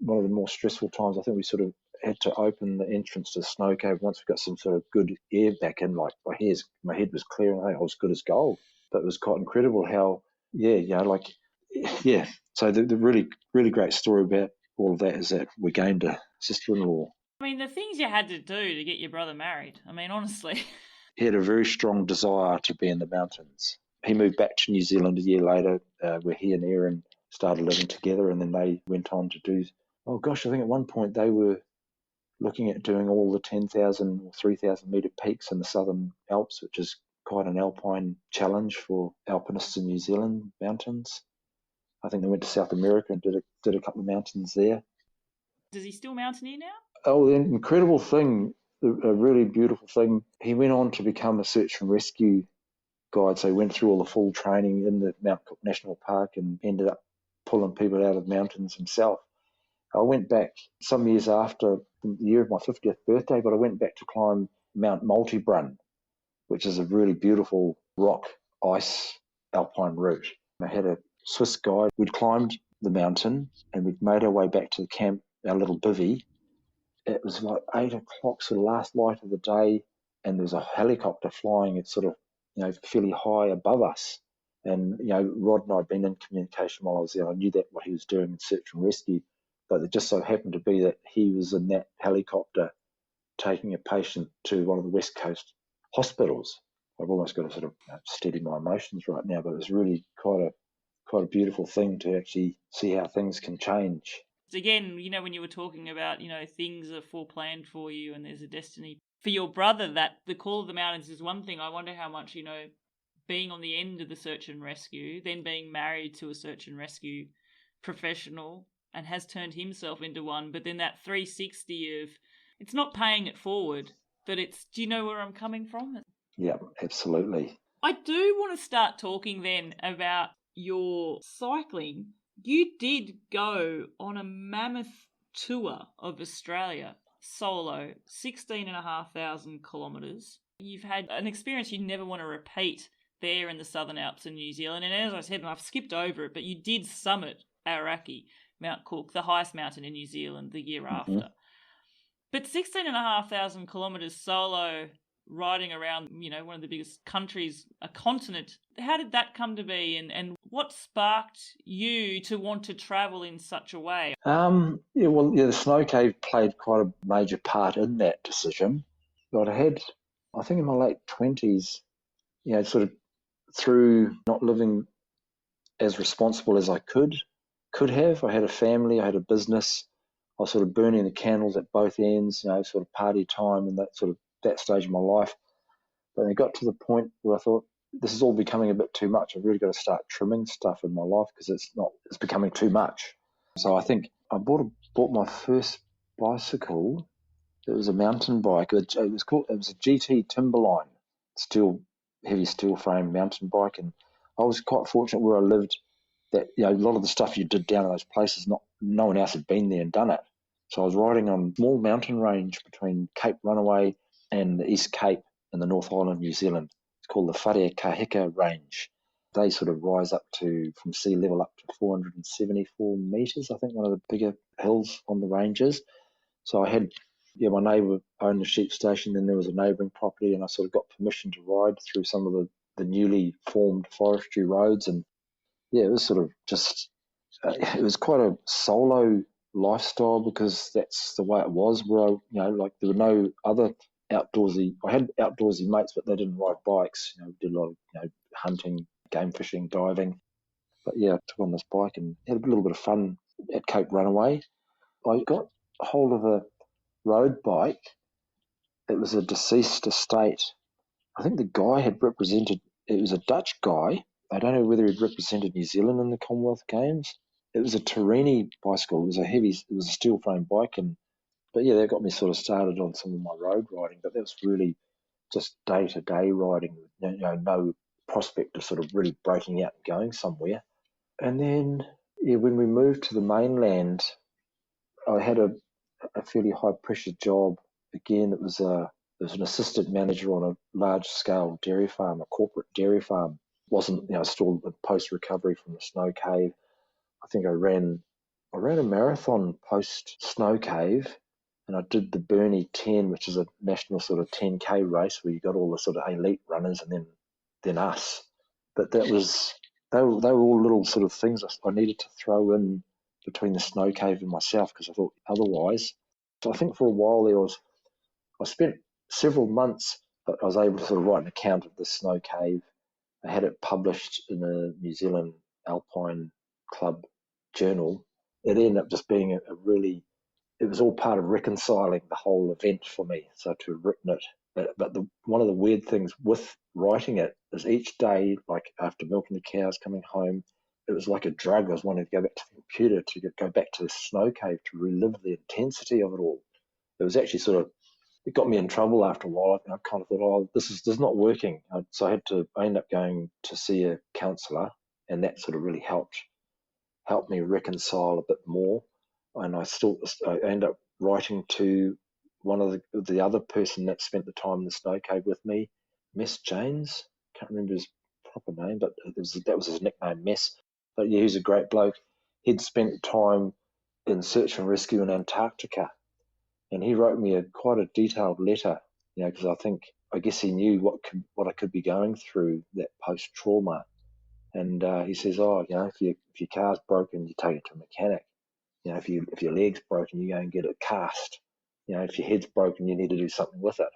One of the more stressful times, I think we sort of had to open the entrance to the snow cave once we got some sort of good air back in. Like my head was clear, and I think I was good as gold. But it was quite incredible how, So the really, really great story about all of that is that we gained a sister-in-law. The things you had to do to get your brother married. Honestly. He had a very strong desire to be in the mountains. He moved back to New Zealand a year later, where he and Erin started living together, and then they went on to do, I think at one point they were looking at doing all the 10,000 or 3,000 metre peaks in the Southern Alps, which is quite an alpine challenge for alpinists in New Zealand mountains. I think they went to South America and did a couple of mountains there. Does he still mountaineer now? Oh, the incredible thing, a really beautiful thing, he went on to become a search and rescue guide. So he went through all the full training in the Mount Cook National Park and ended up pulling people out of the mountains himself. I went back some years after the year of my 50th birthday, but I went back to climb Mount Maltebrun, which is a really beautiful rock ice alpine route. I had a Swiss guide. We'd climbed the mountain and we'd made our way back to the camp, our little bivvy. It was like 8 o'clock, so the last light of the day, and there was a helicopter flying at sort of, fairly high above us. And, Rod and I had been in communication while I was there. I knew that what he was doing in search and rescue, but it just so happened to be that he was in that helicopter taking a patient to one of the West Coast hospitals. I've almost got to sort of steady my emotions right now, but it was really quite a beautiful thing to actually see how things can change. Again, when you were talking about, things are foreplanned for you and there's a destiny. For your brother, that the call of the mountains is one thing. I wonder how much, being on the end of the search and rescue, then being married to a search and rescue professional and has turned himself into one, but then that 360 of, it's not paying it forward, but it's, do you know where I'm coming from? Yeah, absolutely. I do want to start talking then about your cycling. You did go on a mammoth tour of Australia, solo, 16,500 kilometres. You've had an experience you never want to repeat there in the Southern Alps in New Zealand. And as I said, and I've skipped over it, but you did summit Aoraki, Mount Cook, the highest mountain in New Zealand, the year after. But 16,500 kilometres solo, riding around, one of the biggest countries, a continent. How did that come to be, and what sparked you to want to travel in such a way? The snow cave played quite a major part in that decision. But I think in my late 20s, sort of through not living as responsible as I could have. I had a family, I had a business. I was sort of burning the candles at both ends, sort of party time and that stage of my life. But I got to the point where I thought, this is all becoming a bit too much. I've really got to start trimming stuff in my life because it's becoming too much. So I think I bought my first bicycle. It was a mountain bike. It was a GT Timberline, heavy steel frame mountain bike. And I was quite fortunate where I lived that, a lot of the stuff you did down in those places, no one else had been there and done it. So I was riding on a small mountain range between Cape Runaway and the East Cape in the North Island, New Zealand. It's called the Whare Kahika Range. They sort of rise up from sea level up to 474 metres, I think, one of the bigger hills on the ranges. So I had, my neighbour owned the sheep station, then there was a neighbouring property, and I sort of got permission to ride through some of the newly formed forestry roads. And it was sort of just, it was quite a solo lifestyle because that's the way it was, where there were no other outdoorsy. I had outdoorsy mates, but they didn't ride bikes. We did a lot of hunting, game fishing, diving. But I took on this bike and had a little bit of fun at Cape Runaway. I got hold of a road bike. It was a deceased estate. I think the guy had represented. It was a Dutch guy. I don't know whether he'd represented New Zealand in the Commonwealth Games. It was a Turini bicycle. It was a steel frame bike, but that got me sort of started on some of my road riding. But that was really just day-to-day riding, no prospect of sort of really breaking out and going somewhere. And then, when we moved to the mainland, I had a fairly high-pressure job. Again, it was an assistant manager on a large-scale dairy farm, a corporate dairy farm. Wasn't, still post-recovery from the snow cave. I think I ran a marathon post-snow cave, and I did the Burnie 10, which is a national sort of 10K race where you got all the sort of elite runners and then us. But they were all little sort of things I needed to throw in between the snow cave and myself because I thought otherwise. So I think for a while I spent several months, I was able to sort of write an account of the snow cave. I had it published in a New Zealand Alpine Club journal. It ended up just being it was all part of reconciling the whole event for me. So to have written it But one of the weird things with writing it is each day, like after milking the cows, coming home, it was like a drug. I was wanting to go back to the computer, to go back to the snow cave, to relive the intensity of it all. It was actually it got me in trouble after a while. I kind of thought, oh, this is not working. So I ended up going to see a counsellor, and that sort of really helped me reconcile a bit more. And I ended up writing to one of the other person that spent the time in the snow cave with me, Mess James. Can't remember his proper name, but that was his nickname, Mess. But yeah, he's a great bloke. He'd spent time in search and rescue in Antarctica, and he wrote me quite a detailed letter, because I guess he knew what I could be going through, that post trauma. And he says, oh, if your car's broken, you take it to a mechanic. If your leg's broken, you go and get it cast. If your head's broken, you need to do something with it.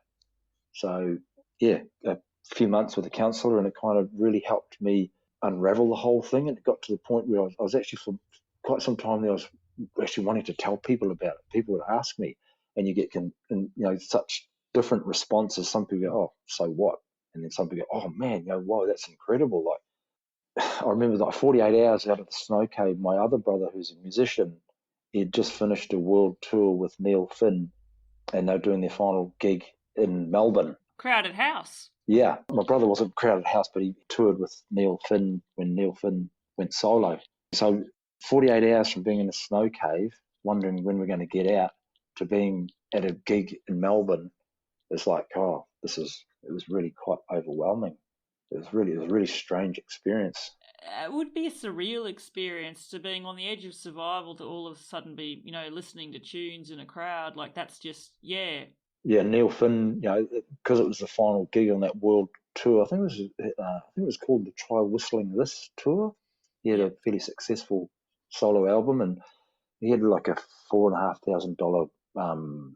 So yeah, a few months with a counsellor, and it kind of really helped me unravel the whole thing. And it got to the point where I was actually, for quite some time there, I was actually wanting to tell people about it. People would ask me, and you get such different responses. Some people go, oh, so what? And then some people go, oh man, wow, that's incredible. Like, I remember, like 48 hours out of the snow cave, my other brother, who's a musician, he'd just finished a world tour with Neil Finn, and they're doing their final gig in Melbourne. Crowded house. Yeah, my brother wasn't Crowded House, but he toured with Neil Finn when Neil Finn went solo. So 48 hours from being in a snow cave, wondering when we're going to get out, to being at a gig in Melbourne, it's like, it was really quite overwhelming. It was a really strange experience. It would be a surreal experience, to being on the edge of survival, to all of a sudden be, listening to tunes in a crowd. Like, that's just, yeah. Yeah, Neil Finn, because it was the final gig on that world tour. I think it was called the Try Whistling This tour. He had a fairly successful solo album, and he had like a $4,500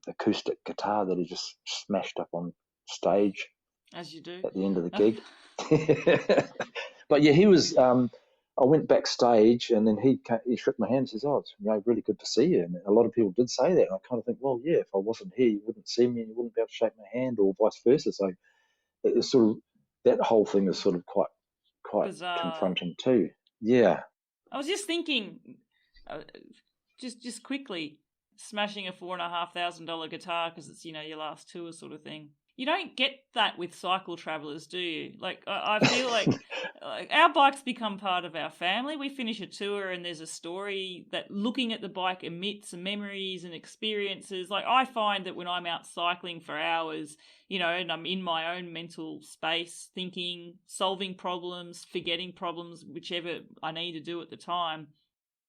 acoustic guitar that he just smashed up on stage. As you do. At the end of the gig. But yeah, he was. I went backstage, and then he shook my hand and says, "Oh, it's really good to see you." And a lot of people did say that, and I kind of think, well, yeah, if I wasn't here, you wouldn't see me, and you wouldn't be able to shake my hand, or vice versa. So it's sort of, that whole thing is sort of quite bizarre. Confronting too. Yeah. I was just thinking, just quickly, smashing a $4,500 guitar because it's your last tour sort of thing. You don't get that with cycle travelers, do you? Like, I feel like our bikes become part of our family. We finish a tour and there's a story that looking at the bike emits, and memories and experiences. Like, I find that when I'm out cycling for hours, and I'm in my own mental space, thinking, solving problems, forgetting problems, whichever I need to do at the time.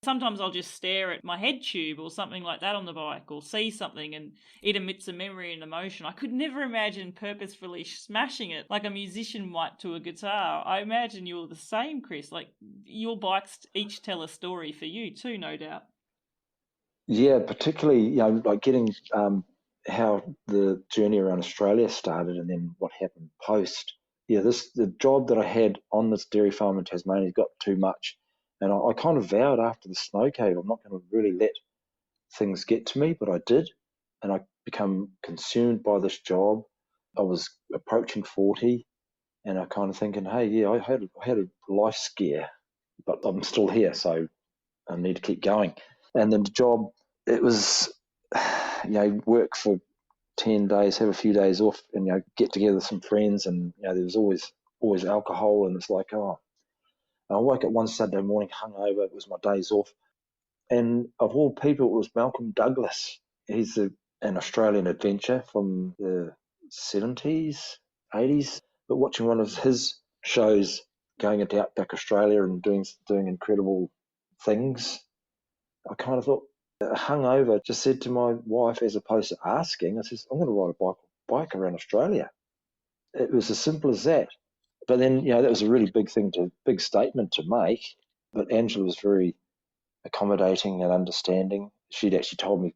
Sometimes I'll just stare at my head tube or something like that on the bike, or see something and it emits a memory and emotion. I could never imagine purposefully smashing it like a musician might to a guitar. I imagine you're the same, Chris. Like, your bikes each tell a story for you too, no doubt. Yeah, particularly, like getting how the journey around Australia started, and then what happened post. Yeah, the job that I had on this dairy farm in Tasmania got too much. And I kind of vowed after the snow cave, I'm not going to really let things get to me, but I did. And I become consumed by this job. I was approaching 40, and I kind of thinking, hey, yeah, I had a life scare, but I'm still here, so I need to keep going. And then the job, it was, work for 10 days, have a few days off, and, get together with some friends, and, there was always alcohol, and it's like, I woke up one Saturday morning hungover. It was my days off. And of all people, it was Malcolm Douglas. He's an Australian adventurer from the 70s, 80s. But watching one of his shows going into outback Australia and doing incredible things, I kind of thought, hungover, just said to my wife, as opposed to asking, I said, I'm going to ride a bike around Australia. It was as simple as that. But then, that was a really big statement to make. But Angela was very accommodating and understanding. She'd actually told me,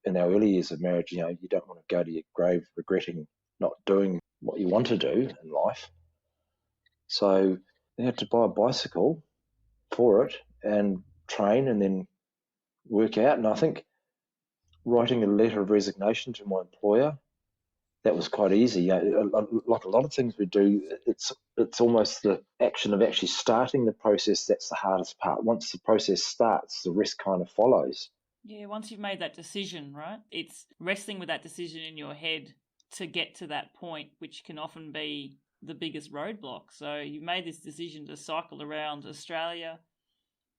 in our early years of marriage, you don't want to go to your grave regretting not doing what you want to do in life. So I had to buy a bicycle for it and train and then work out. And I think writing a letter of resignation to my employer that was quite easy. Like a lot of things we do, it's almost the action of actually starting the process that's the hardest part. Once the process starts, the rest kind of follows. Yeah, once you've made that decision, right? It's wrestling with that decision in your head to get to that point, which can often be the biggest roadblock. So you've made this decision to cycle around Australia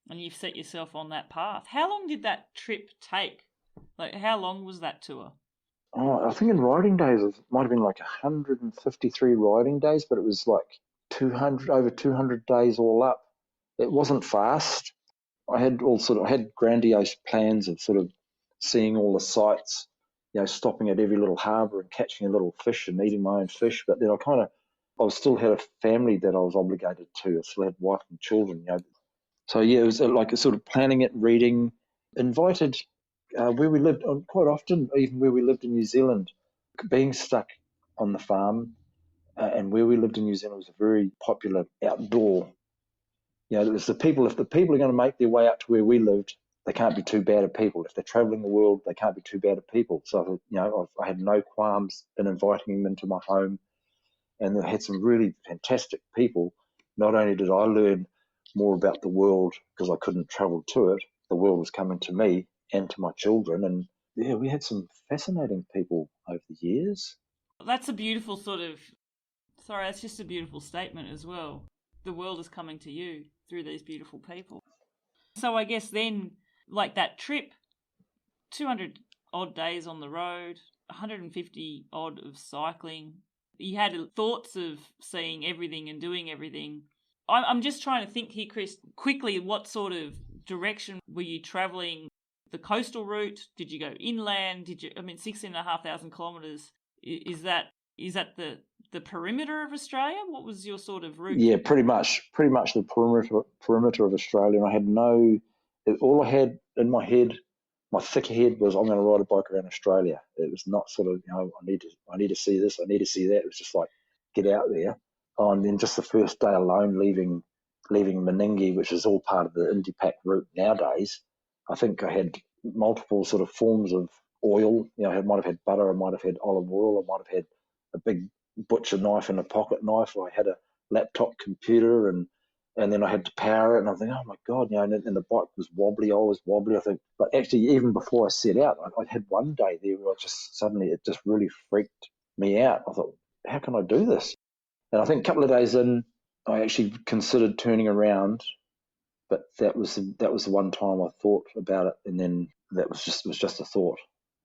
and you've set yourself on that path. How long did that trip take? Like, how long was that tour? Oh, I think in riding days, it might have been like 153 riding days, but it was like over 200 days all up. It wasn't fast. I had grandiose plans of sort of seeing all the sights, stopping at every little harbour and catching a little fish and eating my own fish. But then I still had a family that I was obligated to. I still had wife and children. So yeah, it was like a sort of planning it, reading, invited where we lived quite often, even where we lived in New Zealand, being stuck on the farm, and where we lived in New Zealand was a very popular outdoor. It was the people. If the people are going to make their way up to where we lived, they can't be too bad at people. If they're travelling the world, they can't be too bad at people. So I had no qualms in inviting them into my home, and they had some really fantastic people. Not only did I learn more about the world because I couldn't travel to it, the world was coming to me and to my children. And yeah, we had some fascinating people over the years. That's a beautiful that's just a beautiful statement as well. The world is coming to you through these beautiful people. So I guess then, like that trip, 200 odd days on the road, 150 odd of cycling. You had thoughts of seeing everything and doing everything. I'm just trying to think here, Chris, quickly, what sort of direction were you travelling? The coastal route? Did you go inland? 16,500 kilometres. Is that the perimeter of Australia? What was your sort of route? Yeah, pretty much the perimeter of Australia. And I had all I had in my head, my thick head, was I'm going to ride a bike around Australia. It was not sort of, I need to see this, I need to see that. It was just like, get out there. Oh, and then just the first day alone, leaving Meningie, which is all part of the IndiPac route nowadays. I think I had multiple sort of forms of oil. I might have had butter, I might have had olive oil, I might have had a big butcher knife and a pocket knife. I had a laptop computer, and then I had to power it. And I think, oh my God, and the bike was wobbly. I was wobbly. I think, but actually, even before I set out, I had one day there where it just really freaked me out. I thought, how can I do this? And I think a couple of days in, I actually considered turning around, but that was the one time I thought about it, and then it was just a thought.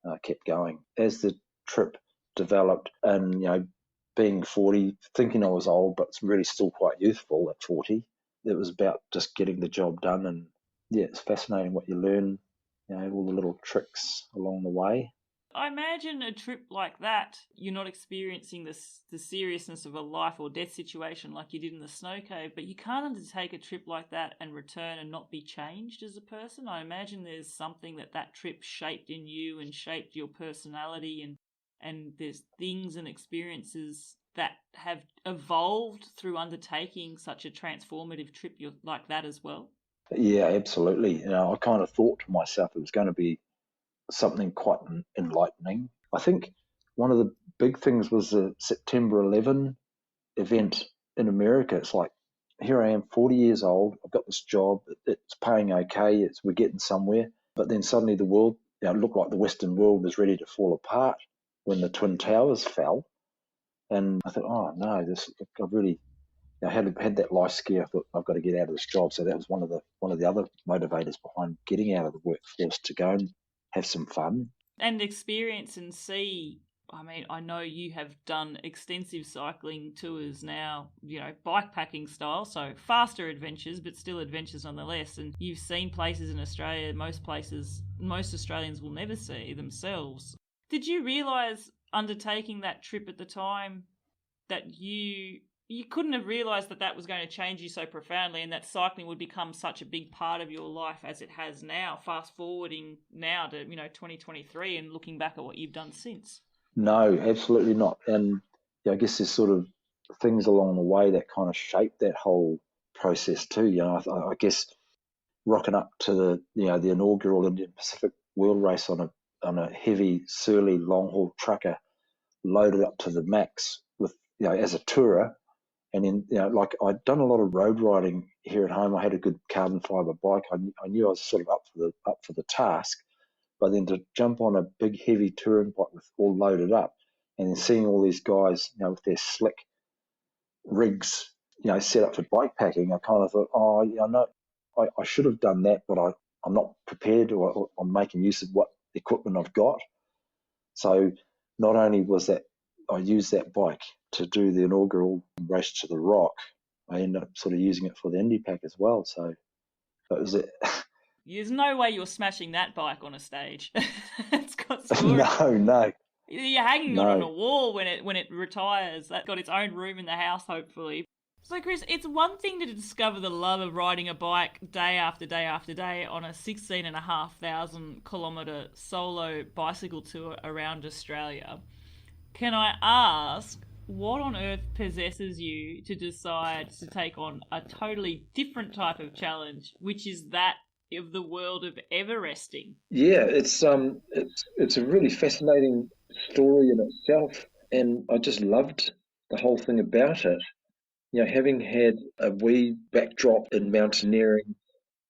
I kept going as the trip developed, and being 40, thinking I was old, but really still quite youthful at 40. It was about just getting the job done, and yeah, it's fascinating what you learn, all the little tricks along the way. I imagine a trip like that, you're not experiencing the seriousness of a life or death situation like you did in the snow cave, but you can't undertake a trip like that and return and not be changed as a person. I imagine there's something that trip shaped in you and shaped your personality, and there's things and experiences that have evolved through undertaking such a transformative trip like that as well. Yeah, absolutely. I kind of thought to myself it was going to be something quite enlightening. I think one of the big things was the September 11 event in America. It's like, here I am, 40 years old. I've got this job. It's paying okay. We're getting somewhere. But then suddenly the world, it looked like the Western world was ready to fall apart when the Twin Towers fell. And I thought, oh no, I've really had that life scare. I thought, I've got to get out of this job. So that was one of the other motivators behind getting out of the workforce, to go and have some fun and experience and see. I know you have done extensive cycling tours now, bikepacking style, so faster adventures, but still adventures nonetheless. And you've seen places in Australia, most Australians will never see themselves. Did you realise undertaking that trip at the time that you couldn't have realised that was going to change you so profoundly, and that cycling would become such a big part of your life as it has now, fast forwarding now to 2023 and looking back at what you've done since? No, absolutely not. And I guess there's sort of things along the way that kind of shaped that whole process too. I guess rocking up to the inaugural Indian Pacific World Race on a heavy, surly, long haul trucker loaded up to the max with, as a tourer. And then, like I'd done a lot of road riding here at home. I had a good carbon fibre bike. I knew I was sort of up for the task. But then to jump on a big, heavy touring bike with all loaded up, and then seeing all these guys, with their slick rigs, set up for bike packing, I kind of thought, no, I should have done that, but I'm not prepared, or I'm making use of what equipment I've got. So not only was that I used that bike to do the inaugural race to the rock, I ended up sort of using it for the IndiPac as well. So that was it. There's no way you're smashing that bike on a stage. It's got story. No. You're hanging on a wall when it retires. That's got its own room in the house, hopefully. So, Chris, it's one thing to discover the love of riding a bike day after day after day on a 16,500 kilometre solo bicycle tour around Australia. Can I ask, what on earth possesses you to decide to take on a totally different type of challenge, which is that of the world of Everesting? Yeah, it's a really fascinating story in itself, and I just loved the whole thing about it. Having had a wee backdrop in mountaineering,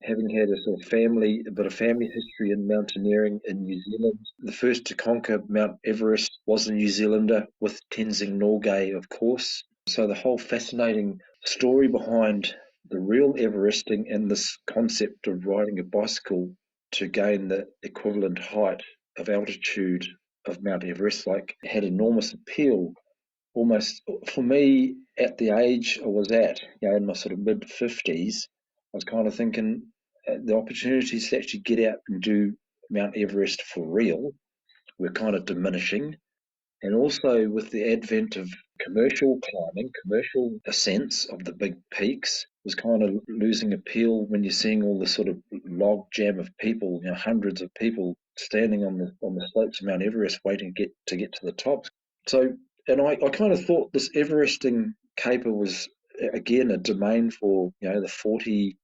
having had a bit of family history in mountaineering in New Zealand. The first to conquer Mount Everest was a New Zealander, with Tenzing Norgay, of course. So the whole fascinating story behind the real Everesting and this concept of riding a bicycle to gain the equivalent height of altitude of Mount Everest, had enormous appeal. Almost for me, at the age I was at, in my sort of mid-50s, I was kind of thinking the opportunities to actually get out and do Mount Everest for real were kind of diminishing. And also with the advent of commercial climbing, commercial ascents of the big peaks was kind of losing appeal when you're seeing all the sort of log jam of people, hundreds of people standing on the slopes of Mount Everest waiting to get to the top. So, and I kind of thought this Everesting caper was, again, a domain for, the 40,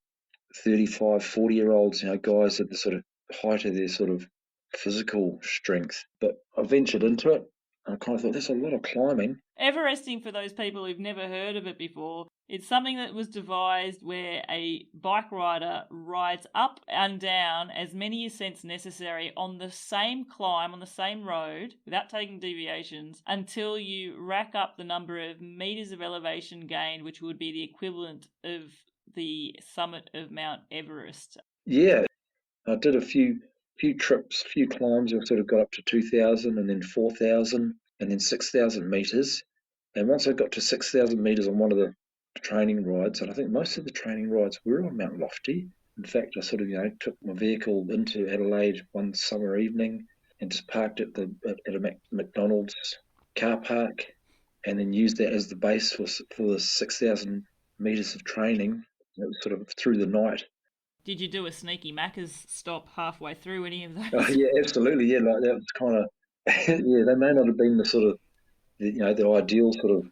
35, 40-year-olds, guys at the sort of height of their sort of physical strength. But I ventured into it. I kind of thought, there's a lot of climbing. Everesting, for those people who've never heard of it before, it's something that was devised where a bike rider rides up and down as many ascents necessary on the same climb, on the same road, without taking deviations, until you rack up the number of metres of elevation gained, which would be the equivalent of the summit of Mount Everest. Yeah, I did a few trips, a few climbs. I sort of got up to 2,000 and then 4,000 and then 6,000 metres. And once I got to 6,000 metres on one of the training rides, and I think most of the training rides were on Mount Lofty. In fact, I sort of, took my vehicle into Adelaide one summer evening and just parked at a McDonald's car park, and then used that as the base for the 6,000 metres of training. It was sort of through the night. Did you do a sneaky Macca's stop halfway through any of those? Oh, yeah, absolutely. Yeah, like that was kind of, yeah, they may not have been the sort of, the ideal sort of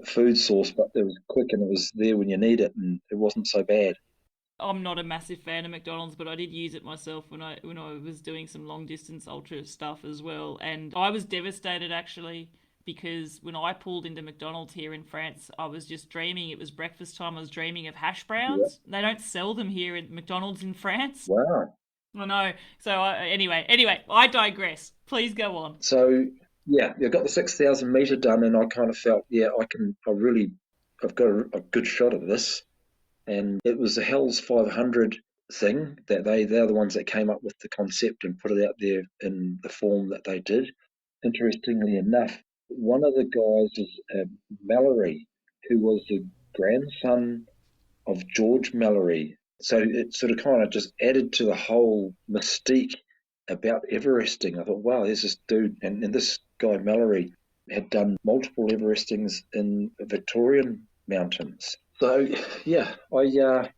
food source, but it was quick and it was there when you need it, and it wasn't so bad. I'm not a massive fan of McDonald's, but I did use it myself when I was doing some long distance ultra stuff as well, and I was devastated actually, because when I pulled into McDonald's here in France, I was just dreaming. It was breakfast time. I was dreaming of hash browns. Yeah. They don't sell them here at McDonald's in France. Wow. I know. So anyway, I digress. Please go on. So yeah, I got the 6,000 metre done, and I kind of felt, I've got a good shot of this. And it was the Hell's 500 thing that they're the ones that came up with the concept and put it out there in the form that they did. Interestingly enough, one of the guys is Mallory, who was the grandson of George Mallory. So it sort of kind of just added to the whole mystique about Everesting. I thought, wow, there's this dude, and this guy Mallory had done multiple Everestings in the Victorian mountains. So yeah, I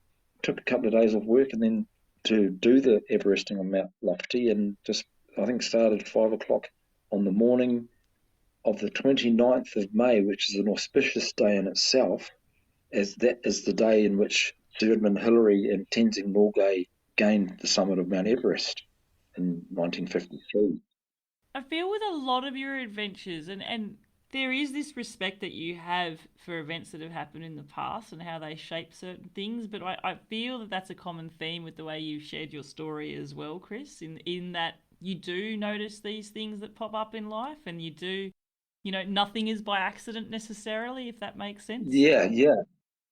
took a couple of days off work and then to do the Everesting on Mount Lofty, and just, I think, started at 5 o'clock on the morning of the 29th of May, which is an auspicious day in itself, as that is the day in which Sir Edmund Hillary and Tenzing Norgay gained the summit of Mount Everest in 1953. I feel with a lot of your adventures, and there is this respect that you have for events that have happened in the past and how they shape certain things, but I feel that that's a common theme with the way you've shared your story as well, Chris, in that you do notice these things that pop up in life, and you do, nothing is by accident necessarily, if that makes sense. Yeah, yeah.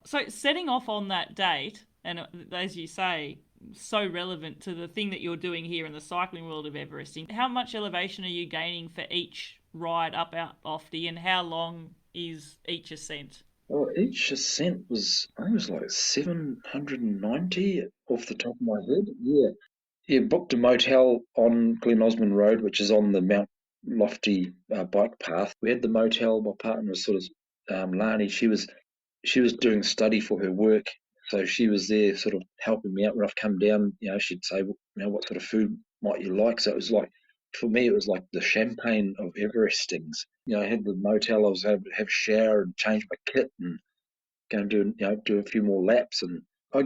So setting off on that date, and as you say, so relevant to the thing that you're doing here in the cycling world of Everesting, how much elevation are you gaining for each ride up out lofty, and how long is each ascent? Well, each ascent was, I think it was like 790 off the top of my head. Yeah. Yeah, booked a motel on Glen Osmond Road, which is on the Mount Lofty bike path. We had the motel. My partner was sort of Lani. She was doing study for her work, so she was there, sort of helping me out when I've come down. She'd say, what sort of food might you like? So it was like, for me, it was like the champagne of Everestings. I had the motel. I was able to have a shower and change my kit and go and do a few more laps. And I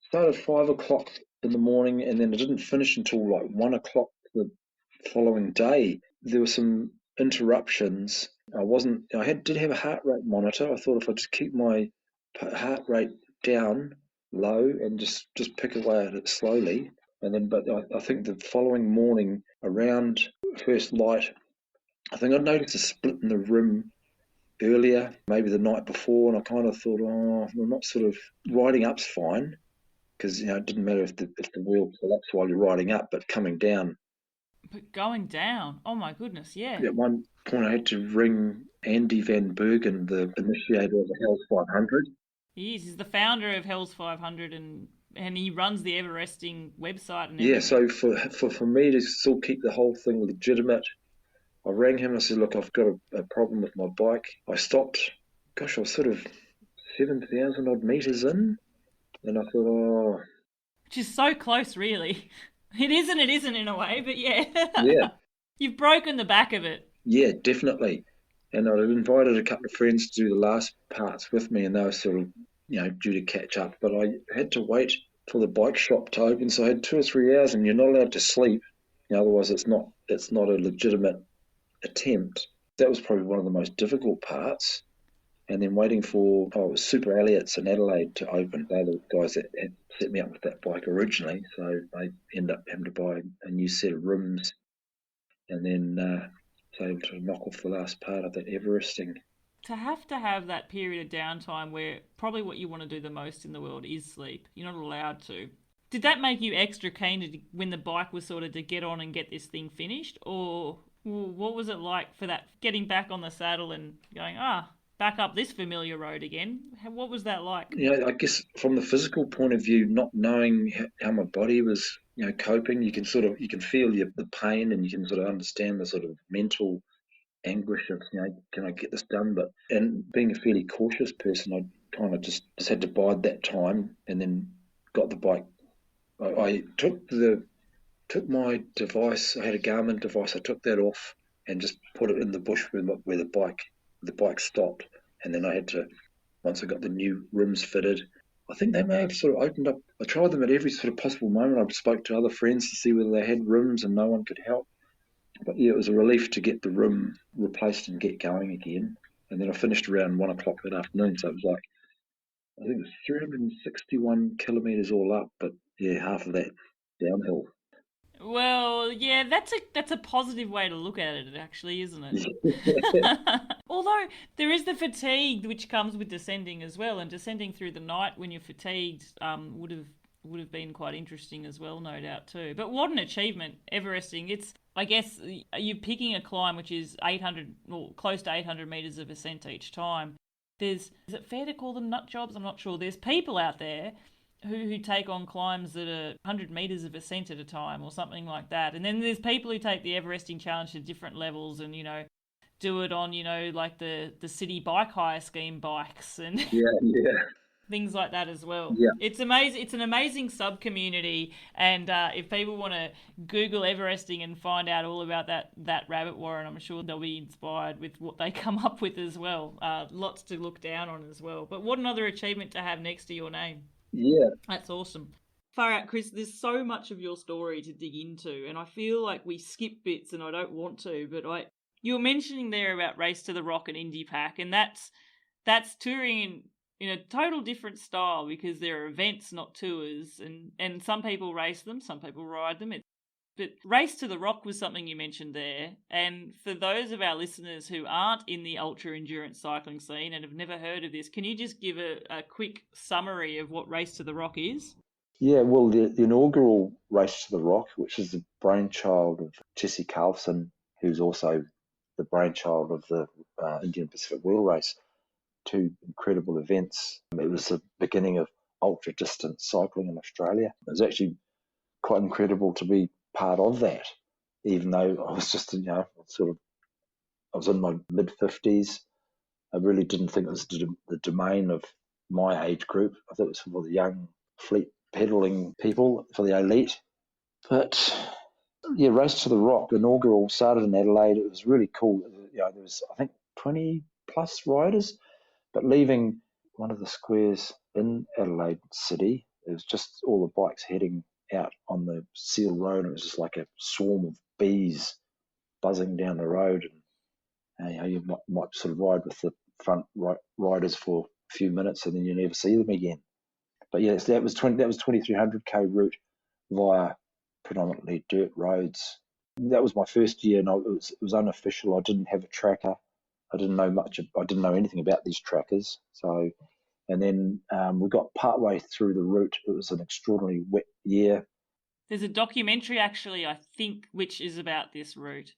started 5 o'clock in the morning, and then I didn't finish until like 1 o'clock the following day. There were some interruptions. Did have a heart rate monitor. I thought if I just keep my heart rate down low and just pick away at it slowly, but I think the following morning around first light, I think I noticed a split in the rim earlier, maybe the night before, and I kind of thought, I'm not sort of riding up's fine, because it didn't matter if the wheel collapsed while you're riding up, but coming down. But going down, oh my goodness, yeah. At one point, I had to ring Andy Van Bergen, the initiator of the Hells 500. He's the founder of Hells 500, and he runs the Everesting website and Yeah, everything. so for me to still keep the whole thing legitimate, I rang him and I said, look, I've got a problem with my bike. I stopped, I was sort of 7,000 odd metres in, and I thought, which is so close, really. It isn't in a way, but yeah. Yeah. You've broken the back of it. Yeah, definitely. And I'd invited a couple of friends to do the last parts with me, and they were sort of, due to catch up. But I had to wait for the bike shop to open, so I had 2 or 3 hours, and you're not allowed to sleep. Otherwise, it's not a legitimate attempt. That was probably one of the most difficult parts. And then waiting for Super Elliott's in Adelaide to open. They're the guys that had set me up with that bike originally, so I ended up having to buy a new set of rims, and then was able to knock off the last part of that Everesting. To have that period of downtime where probably what you want to do the most in the world is sleep. You're not allowed to. Did that make you extra keen when the bike was sort of to get on and get this thing finished? Or what was it like for that, getting back on the saddle and going, back up this familiar road again? What was that like? I guess from the physical point of view, not knowing how my body was, coping, you can feel the pain, and you can sort of understand the sort of mental anguish of, can I get this done? And being a fairly cautious person, I kind of just had to bide that time, and then got the bike. I took my device. I had a Garmin device. I took that off and just put it in the bush where the bike stopped. And then I had to, once I got the new rims fitted, I think they may have sort of opened up. I tried them at every sort of possible moment. I spoke to other friends to see whether they had rims, and no one could help. But yeah, it was a relief to get the rim replaced and get going again. And then I finished around 1 o'clock that afternoon. So it was like, I think it was 361 kilometres all up, but yeah, half of that downhill. Well, yeah, that's a positive way to look at it, actually, isn't it? Although there is the fatigue which comes with descending as well, and descending through the night when you're fatigued would have been quite interesting as well, no doubt too. But what an achievement, Everesting! It's, I guess, you're picking a climb which is 800 or close to 800 metres of ascent each time. Is it fair to call them nut jobs? I'm not sure. There's people out there who take on climbs that are 100 metres of ascent at a time or something like that. And then there's people who take the Everesting challenge to different levels and, do it on, like the city bike hire scheme bikes and Yeah. things like that as well. Yeah. It's amazing. It's an amazing sub-community. And if people want to Google Everesting and find out all about that rabbit warren, I'm sure they'll be inspired with what they come up with as well. Lots to look down on as well. But what another achievement to have next to your name. Yeah. That's awesome. Far out, Chris, there's so much of your story to dig into, and I feel like we skip bits and I don't want to, but you were mentioning there about Race to the Rock and IndiPac, and that's touring in a total different style because there are events, not tours, and some people race them, some people ride them. But Race to the Rock was something you mentioned there, and for those of our listeners who aren't in the ultra-endurance cycling scene and have never heard of this, can you just give a quick summary of what Race to the Rock is? Yeah, well, the inaugural Race to the Rock, which is the brainchild of Jesse Carlson, who's also the brainchild of the Indian Pacific Wheel Race, two incredible events. It was the beginning of ultra-distance cycling in Australia. It was actually quite incredible to be part of that, even though I was just, I was in my mid-50s. I really didn't think it was the domain of my age group. I thought it was for the young, fleet pedaling people, for the elite. But yeah, Race to the Rock, inaugural, started in Adelaide. It was really cool. There was, I think, 20 plus riders, but leaving one of the squares in Adelaide City, it was just all the bikes heading out on the sealed road. It was just like a swarm of bees buzzing down the road. And you might sort of ride with the front riders for a few minutes and then you never see them again. But yes, that was 2,300k route via predominantly dirt roads. That was my first year, and it was unofficial. I didn't have a tracker. I didn't know anything about these trackers. So, and then we got partway through the route. It was an extraordinarily wet year. There's a documentary actually, I think, which is about this route.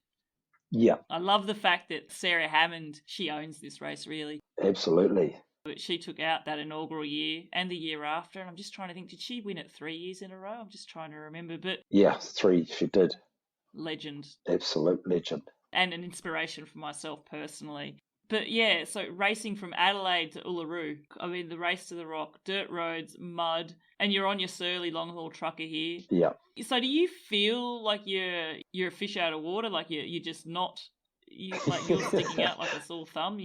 Yeah, I love the fact that Sarah Hammond, she owns this race really. Absolutely. But she took out that inaugural year and the year after, and I'm just trying to think, did she win it 3 years in a row? I'm just trying to remember, but... Yeah, 3, she did. Legend. Absolute legend. And an inspiration for myself personally. But yeah, so racing from Adelaide to Uluru, I mean, the Race to the Rock, dirt roads, mud, and you're on your surly long-haul trucker here. Yeah. So do you feel like you're a fish out of water, like you're just not... you're sticking out like a sore thumb,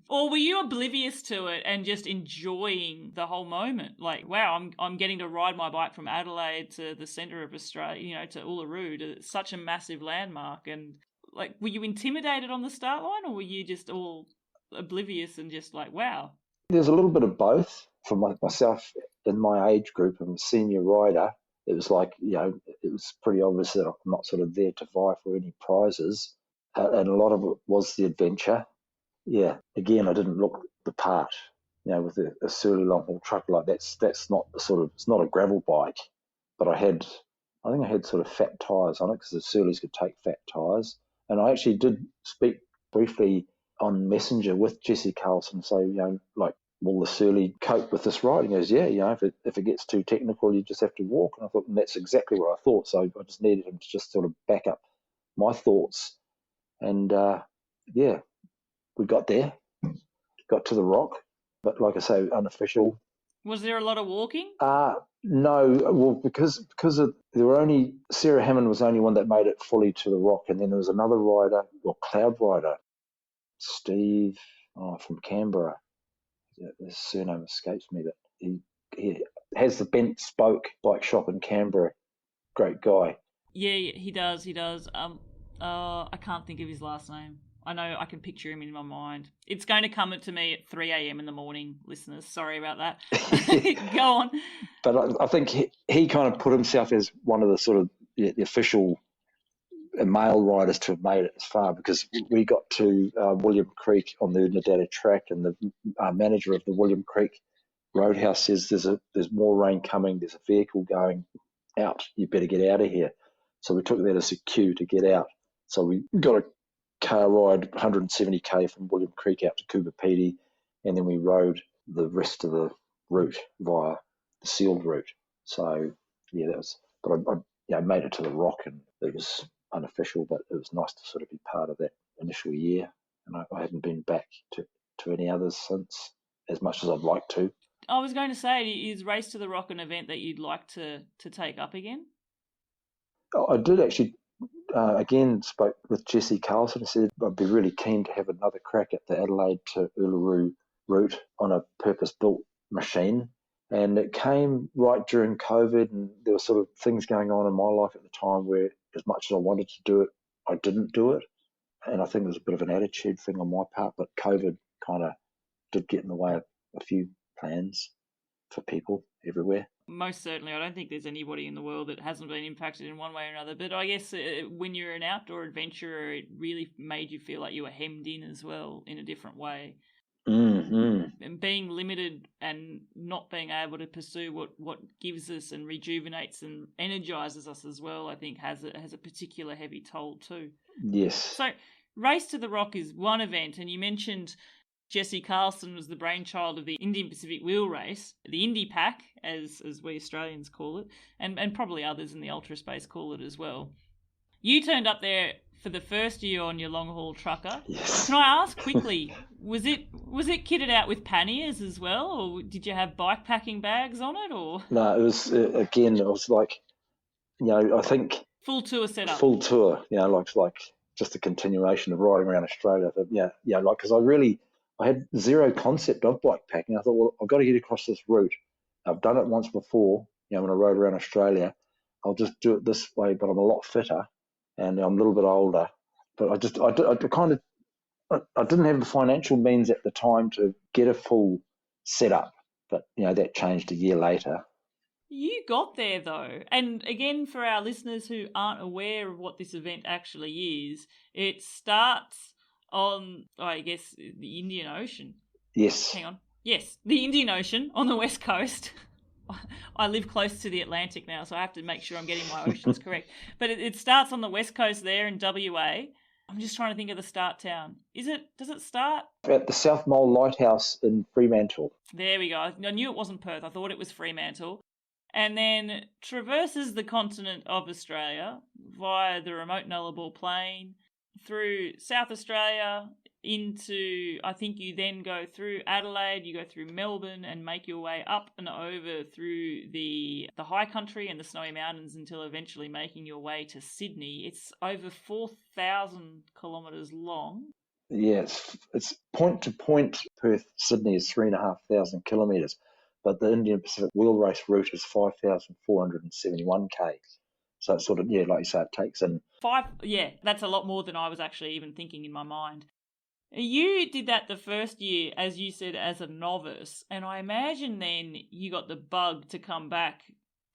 or were you oblivious to it and just enjoying the whole moment? Like, wow, I'm getting to ride my bike from Adelaide to the centre of Australia, to Uluru, to such a massive landmark. And like, were you intimidated on the start line, or were you just all oblivious and just like, wow? There's a little bit of both. For myself in my age group, I'm a senior rider. It was like, it was pretty obvious that I'm not sort of there to vie for any prizes. And a lot of it was the adventure. Yeah, again, I didn't look the part. With a surly long haul truck like that's not it's not a gravel bike, but I think I had sort of fat tyres on it because the surlies could take fat tyres. And I actually did speak briefly on Messenger with Jesse Carlson, say, will the surly cope with this ride? He goes, yeah, if it gets too technical, you just have to walk. And I thought, and that's exactly what I thought. So I just needed him to just sort of back up my thoughts. And we got there, got to the rock, but like I say, unofficial. Was there a lot of walking? No, well, because Sarah Hammond was the only one that made it fully to the rock, and then there was another rider, cloud rider, Steve, from Canberra. His surname escapes me, but he has the Bent Spoke bike shop in Canberra. Great guy. Yeah, he does. I can't think of his last name. I know I can picture him in my mind. It's going to come to me at 3 a.m. in the morning, listeners. Sorry about that. Go on. But I think he kind of put himself as one of the sort of the official male riders to have made it as far, because we got to William Creek on the Unadilla track, and the manager of the William Creek Roadhouse says there's more rain coming, there's a vehicle going out, you better get out of here. So we took that as a cue to get out. So we got a car ride 170k from William Creek out to Cooper Pedy, and then we rode the rest of the route via the sealed route. So yeah, that was. But I made it to the rock, and it was unofficial, but it was nice to sort of be part of that initial year. And I haven't been back to any others since, as much as I'd like to. I was going to say, is Race to the Rock an event that you'd like to take up again? I did actually. Again, spoke with Jesse Carlson. He said I'd be really keen to have another crack at the Adelaide to Uluru route on a purpose-built machine. And it came right during COVID, and there were sort of things going on in my life at the time where, as much as I wanted to do it, I didn't do it. And I think there's a bit of an attitude thing on my part, but COVID kind of did get in the way of a few plans for people everywhere. Most certainly. I don't think there's anybody in the world that hasn't been impacted in one way or another. But I guess when you're an outdoor adventurer, it really made you feel like you were hemmed in as well in a different way. Mm-hmm. And being limited and not being able to pursue what gives us and rejuvenates and energizes us as well, I think has a particular heavy toll too. Yes. So Race to the Rock is one event, and you mentioned Jesse Carlson was the brainchild of the Indian Pacific Wheel Race, the IndiPac, as we Australians call it, and probably others in the ultra space call it as well. You turned up there for the first year on your long haul trucker. Yes. Can I ask quickly, was it kitted out with panniers as well, or did you have bike packing bags on it, or? No, it was again. It was like, I think Full tour setup. Full tour, like just a continuation of riding around Australia. But because I had zero concept of bike packing. I thought, well, I've got to get across this route. I've done it once before, when I rode around Australia. I'll just do it this way, but I'm a lot fitter and I'm a little bit older. But I didn't have the financial means at the time to get a full setup. But, that changed a year later. You got there though. And again, for our listeners who aren't aware of what this event actually is, it starts on, I guess, the Indian Ocean. Yes. Hang on. Yes, the Indian Ocean on the west coast. I live close to the Atlantic now, so I have to make sure I'm getting my oceans correct. But it starts on the west coast there in WA. I'm just trying to think of the start town. Does it start? At the South Mole Lighthouse in Fremantle. There we go. I knew it wasn't Perth. I thought it was Fremantle. And then traverses the continent of Australia via the remote Nullarbor Plain, through South Australia into, I think you then go through Adelaide, you go through Melbourne and make your way up and over through the high country and the snowy mountains until eventually making your way to Sydney. It's over 4,000 kilometres long. Yeah, it's point to point. Perth, Sydney is 3,500 kilometres. But the Indian Pacific Wheel Race route is 5,471 k's. So it's sort of, like you say, it takes in... that's a lot more than I was actually even thinking in my mind. You did that the first year, as you said, as a novice, and I imagine then you got the bug to come back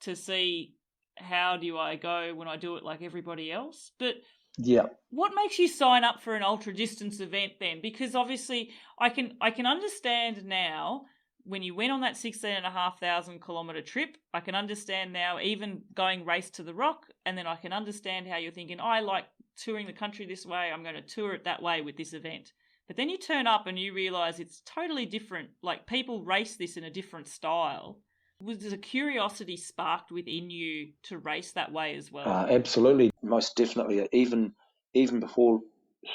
to see how do I go when I do it like everybody else. But yeah, what makes you sign up for an ultra distance event then? Because obviously I can understand now... When you went on that 16,500 kilometre trip, I can understand now even going Race to the Rock, and then I can understand how you're thinking, I like touring the country this way, I'm going to tour it that way with this event. But then you turn up and you realise it's totally different, like people race this in a different style. Was there a curiosity sparked within you to race that way as well? Absolutely, most definitely. Even before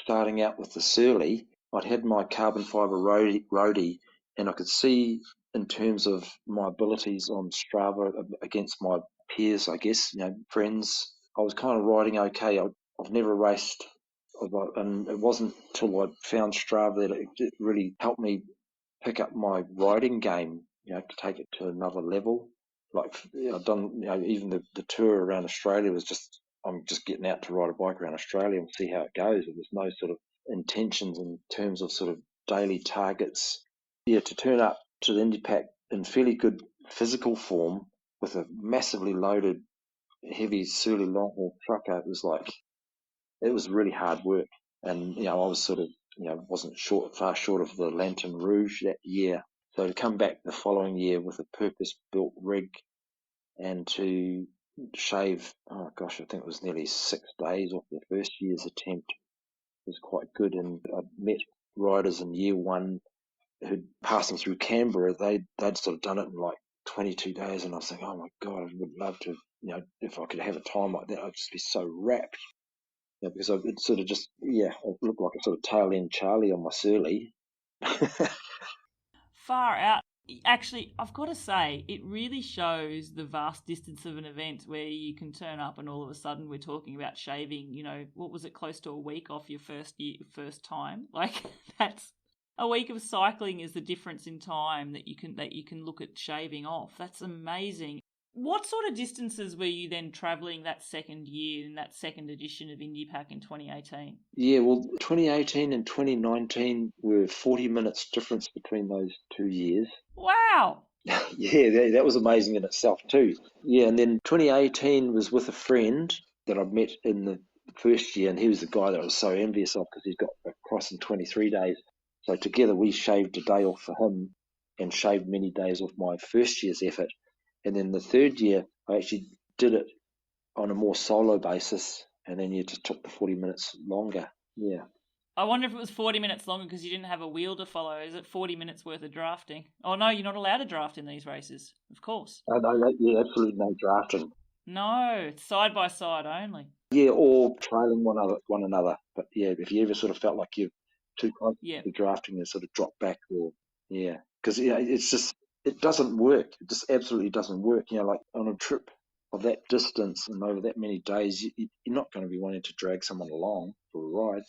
starting out with the Surly, I'd had my carbon fibre roadie, and I could see in terms of my abilities on Strava against my peers, I guess, friends, I was kind of riding okay. I've never raced, and it wasn't till I found Strava that it really helped me pick up my riding game, to take it to another level. Like, I've done, even the tour around Australia was I'm just getting out to ride a bike around Australia and see how it goes. There's no sort of intentions in terms of sort of daily targets. Yeah, to turn up to the IndiPac in fairly good physical form with a massively loaded, heavy, surly long haul trucker, it was really hard work. And, I was sort of, wasn't far short of the Lantern Rouge that year. So to come back the following year with a purpose-built rig and to shave, I think it was nearly 6 days off the first year's attempt was quite good. And I met riders in year one who'd passing through Canberra. They'd sort of done it in like 22 days, and I was thinking, oh my God, I would love to, if I could have a time like that, I'd just be so wrapped. Because it sort of just, I looked like a sort of tail end Charlie on my Surly. Far out. Actually, I've got to say, it really shows the vast distance of an event where you can turn up and all of a sudden we're talking about shaving, what was it, close to a week off your first time? Like, that's A week of cycling is the difference in time that you can look at shaving off. That's amazing. What sort of distances were you then travelling that second year in that second edition of IndiPac in 2018? Yeah, well, 2018 and 2019 were 40 minutes difference between those 2 years. Wow! Yeah, that was amazing in itself too. Yeah, and then 2018 was with a friend that I'd met in the first year, and he was the guy that I was so envious of because he's got across in 23 days. So together we shaved a day off for him and shaved many days off my first year's effort. And then the third year, I actually did it on a more solo basis, and then you just took the 40 minutes longer. Yeah. I wonder if it was 40 minutes longer because you didn't have a wheel to follow. Is it 40 minutes worth of drafting? Oh, no, you're not allowed to draft in these races, of course. No, yeah, absolutely no drafting. No, it's side by side only. Yeah, or trailing one another. But yeah, if you ever sort of felt like you're too close to drafting, you sort of drop back, or yeah, because it's just it doesn't work. It just absolutely doesn't work. Like on a trip of that distance and over that many days, you're not going to be wanting to drag someone along for a ride.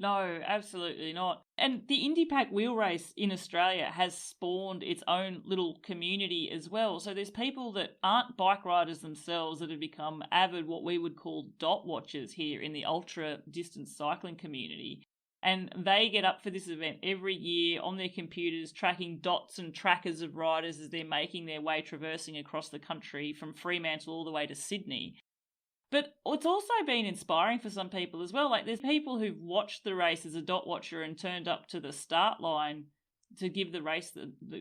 No, absolutely not. And the IndiPac wheel race in Australia has spawned its own little community as well. So there's people that aren't bike riders themselves that have become avid, what we would call dot watchers here in the ultra distance cycling community. And they get up for this event every year on their computers, tracking dots and trackers of riders as they're making their way traversing across the country from Fremantle all the way to Sydney. But it's also been inspiring for some people as well. Like there's people who've watched the race as a dot watcher and turned up to the start line to give the race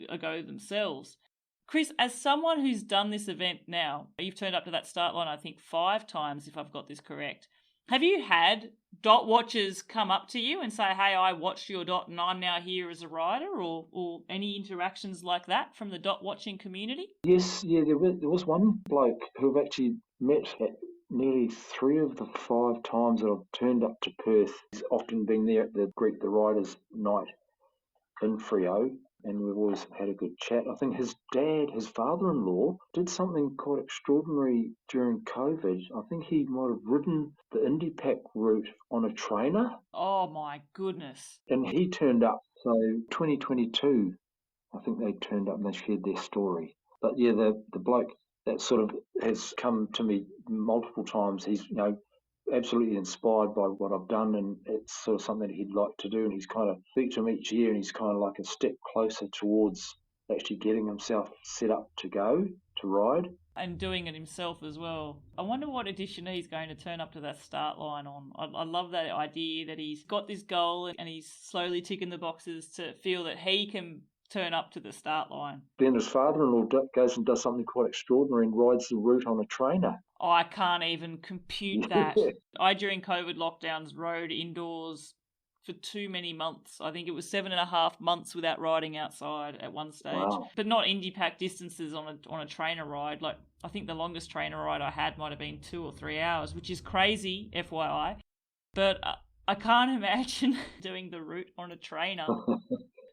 a go themselves. Chris, as someone who's done this event now, you've turned up to that start line, I think 5 times, if I've got this correct. Have you had dot watchers come up to you and say, hey, I watched your dot and I'm now here as a rider, or any interactions like that from the dot watching community? Yes, yeah, there was one bloke who I've actually met at nearly 3 of the 5 times that I've turned up to Perth. He's often been there at the Greek the Riders night in Freo, and we've always had a good chat. I think his father-in-law, did something quite extraordinary during COVID. I think he might have ridden the IndiPac route on a trainer. Oh my goodness. And he turned up. So 2022, I think they turned up and they shared their story. But yeah, the bloke that sort of has come to me multiple times, he's absolutely inspired by what I've done, and it's sort of something he'd like to do, and he's kind of speak to him each year, and he's kind of like a step closer towards actually getting himself set up to ride. And doing it himself as well. I wonder what edition he's going to turn up to that start line on. I love that idea that he's got this goal and he's slowly ticking the boxes to feel that he can turn up to the start line. Then his father-in-law goes and does something quite extraordinary and rides the route on a trainer. Oh, I can't even compute that. I, during COVID lockdowns, rode indoors for too many months. I think it was 7.5 months without riding outside at one stage. Wow. But not IndiPac distances on a trainer ride. Like, I think the longest trainer ride I had might have been 2 or 3 hours, which is crazy, FYI. But I can't imagine doing the route on a trainer.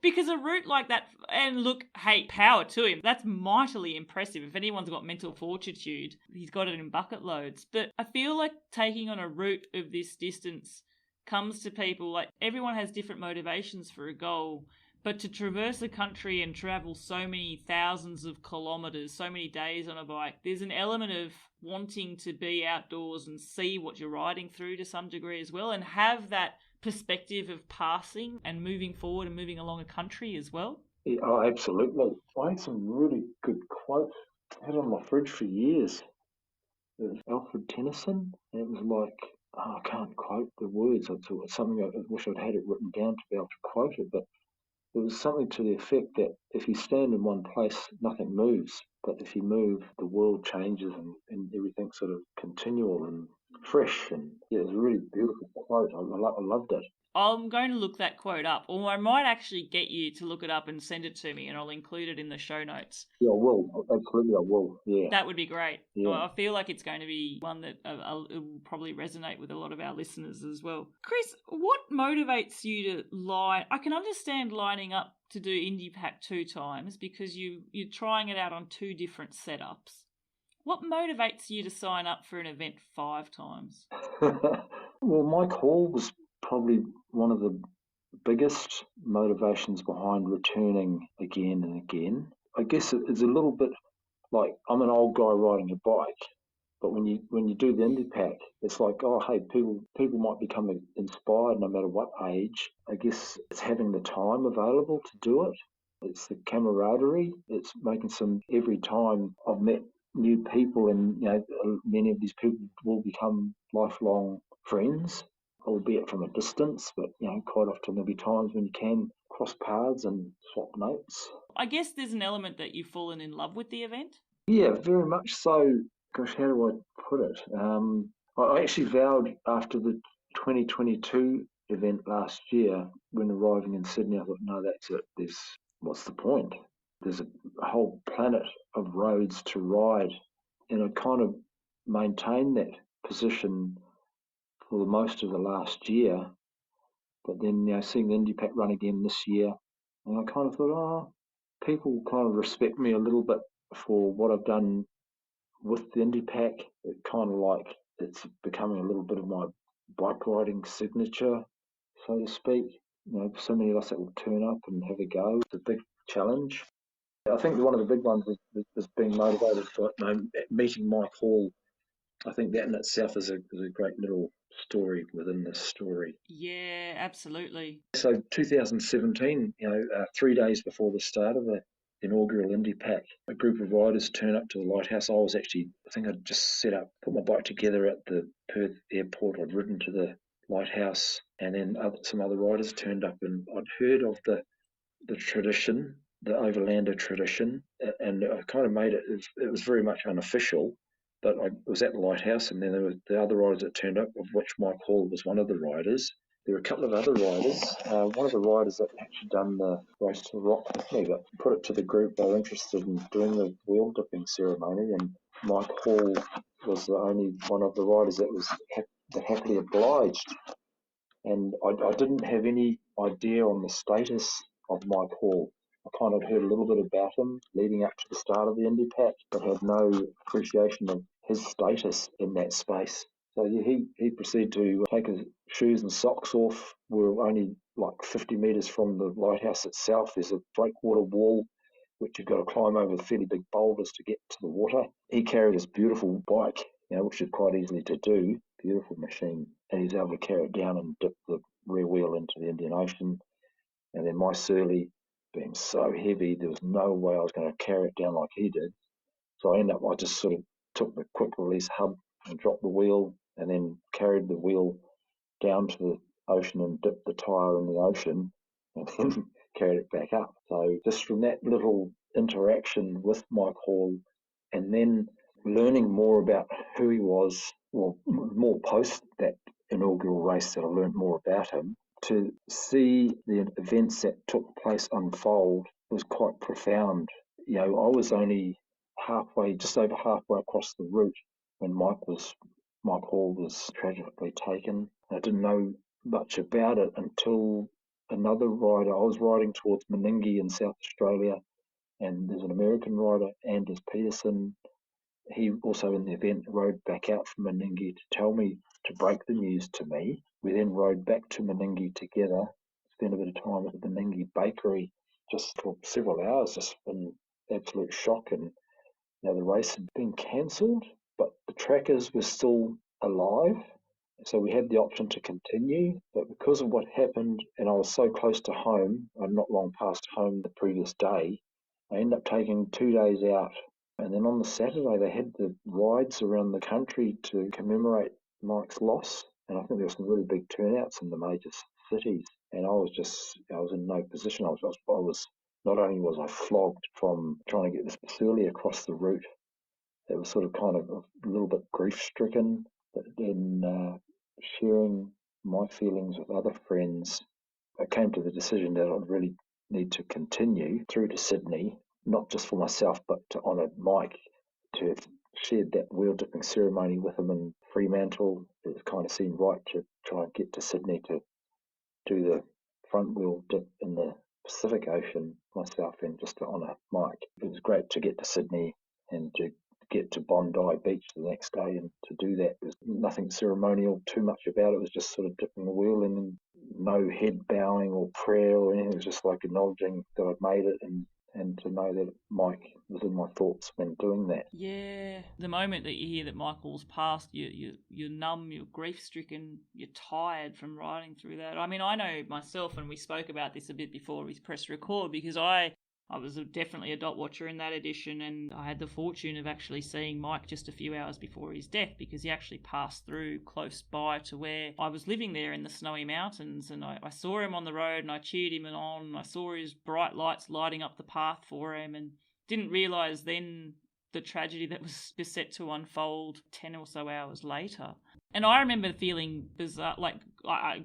Because a route like that, and look, hey, power to him. That's mightily impressive. If anyone's got mental fortitude, he's got it in bucket loads. But I feel like taking on a route of this distance comes to people, like everyone has different motivations for a goal. But to traverse a country and travel so many thousands of kilometres, so many days on a bike, there's an element of wanting to be outdoors and see what you're riding through to some degree as well, and have that perspective of passing and moving forward and moving along a country as well. Yeah, oh, absolutely. I had some really good quotes. I had on my fridge for years. It was Alfred Tennyson, and it was like, I can't quote the words. It's something I wish I'd had it written down to be able to quote it, but it was something to the effect that if you stand in one place, nothing moves. But if you move, the world changes and everything's sort of continual and fresh. And yeah, it was a really beautiful quote. I loved it. I'm going to look that quote up, or I might actually get you to look it up and send it to me, and I'll include it in the show notes. Yeah, I will. Absolutely, I will. Yeah. That would be great. Yeah. I feel like it's going to be one that it will probably resonate with a lot of our listeners as well. Chris, what motivates you to line? I can understand lining up to do IndiPac 2 times because you're trying it out on 2 different setups. What motivates you to sign up for an event 5 times? Well, Mike Hall was probably one of the biggest motivations behind returning again and again, I guess it's a little bit like I'm an old guy riding a bike, but when you do the IndiPac, it's like, oh hey, people might become inspired no matter what age. I guess it's having the time available to do it. It's the camaraderie. It's making some. Every time I've met new people, and many of these people will become lifelong friends, albeit from a distance. But quite often there'll be times when you can cross paths and swap notes. I guess there's an element that you've fallen in love with the event. Yeah, very much so. Gosh, how do I put it? I actually vowed after the 2022 event last year, when arriving in Sydney, I thought, no, that's it. What's the point? There's a whole planet of roads to ride, and I kind of maintained that position for the most of the last year. But then, seeing the IndiPac run again this year, and I kind of thought, people kind of respect me a little bit for what I've done with the IndiPac. It kind of like it's becoming a little bit of my bike riding signature, so to speak. So many of us that will turn up and have a go. It's a big challenge. I think one of the big ones is being motivated for meeting Mike Hall. I think that in itself is a great little story within this story. Yeah, absolutely. So 2017, 3 days before the start of the inaugural IndiPac, a group of riders turn up to the lighthouse. I think I'd just put my bike together at the Perth airport. I'd ridden to the lighthouse, and then some other riders turned up, and I'd heard of the tradition, the overlander tradition, and I kind of made it. It was very much unofficial, but I was at the lighthouse, and then there were the other riders that turned up, of which Mike Hall was one of the riders. There were a couple of other riders. One of the riders that actually done the race to the rock with me, but put it to the group they were interested in doing the wheel dipping ceremony, and Mike Hall was the only one of the riders that was happily obliged. And I didn't have any idea on the status of Mike Hall. I kind of heard a little bit about him leading up to the start of the IndiPac, but had no appreciation of his status in that space. So he proceeded to take his shoes and socks off. We were only like 50 metres from the lighthouse itself. There's a breakwater wall which you've got to climb over fairly big boulders to get to the water. He carried his beautiful bike, which is quite easily to do, beautiful machine, and he's able to carry it down and dip the rear wheel into the Indian Ocean. And then my Surly, being so heavy, there was no way I was going to carry it down like he did. So I just sort of took the quick release hub and dropped the wheel, and then carried the wheel down to the ocean and dipped the tyre in the ocean, and then carried it back up. So just from that little interaction with Mike Hall, and then learning more about who he was, or more post that inaugural race that I learned more about him, to see the events that took place unfold was quite profound. I was only just over halfway across the route when Mike Hall was tragically taken. I didn't know much about it until another rider. I was riding towards Meningie in South Australia, and there's an American rider, Anders Peterson. He also in the event rode back out from Meningie to tell me to break the news to me. We then rode back to Meningie together, spent a bit of time at the Meningie bakery just for several hours, just in absolute shock. And the race had been cancelled, but the trackers were still alive. So we had the option to continue, but because of what happened, and I was so close to home, I'm not long past home the previous day, I ended up taking 2 days out. And then on the Saturday, they had the rides around the country to commemorate Mike's loss. And I think there were some really big turnouts in the major cities. And I was in no position. Not only was I flogged from trying to get this Surly across the route, it was sort of kind of a little bit grief-stricken, but then sharing my feelings with other friends, I came to the decision that I'd really need to continue through to Sydney, not just for myself, but to honour Mike, to have shared that wheel dipping ceremony with him in Fremantle. It kind of seemed right to try and get to Sydney to do the front wheel dip in the Pacific Ocean myself, and just to honour Mike. It was great to get to Sydney and to get to Bondi Beach the next day, and to do that. There's nothing ceremonial too much about it. It was just sort of dipping the wheel and then no head bowing or prayer or anything. It was just like acknowledging that I'd made it and to know that Mike was in my thoughts when doing that. Yeah. The moment that you hear that Michael's passed, you're numb, you're grief-stricken, you're tired from riding through that. I mean, I know myself, and we spoke about this a bit before we pressed record, because I was definitely a dot watcher in that edition, and I had the fortune of actually seeing Mike just a few hours before his death, because he actually passed through close by to where I was living there in the snowy mountains, and I saw him on the road and I cheered him on, and I saw his bright lights lighting up the path for him, and didn't realise then the tragedy that was set to unfold 10 or so hours later. And I remember feeling bizarre, like I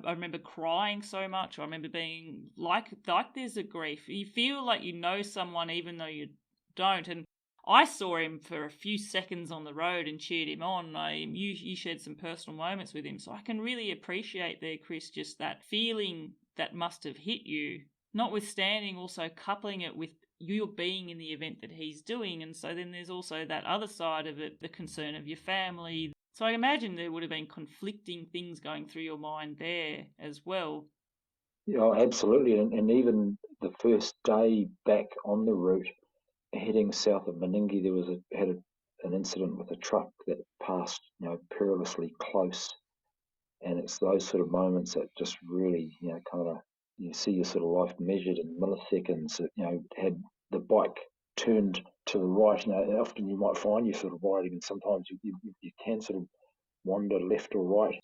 remember crying so much. I remember being like there's a grief. You feel like you know someone even though you don't. And I saw him for a few seconds on the road and cheered him on. You shared some personal moments with him, so I can really appreciate there, Chris, just that feeling that must have hit you, notwithstanding also coupling it with you're being in the event that he's doing. And so then there's also that other side of it, the concern of your family. So I imagine there would have been conflicting things going through your mind there as well. Yeah, absolutely. And even the first day back on the route, heading south of Meningie, there was an incident with a truck that passed, perilously close. And it's those sort of moments that just really, kind of, you see your sort of life measured in milliseconds. Had the bike turned to the right, often you might find you sort of riding, and sometimes you can sort of wander left or right.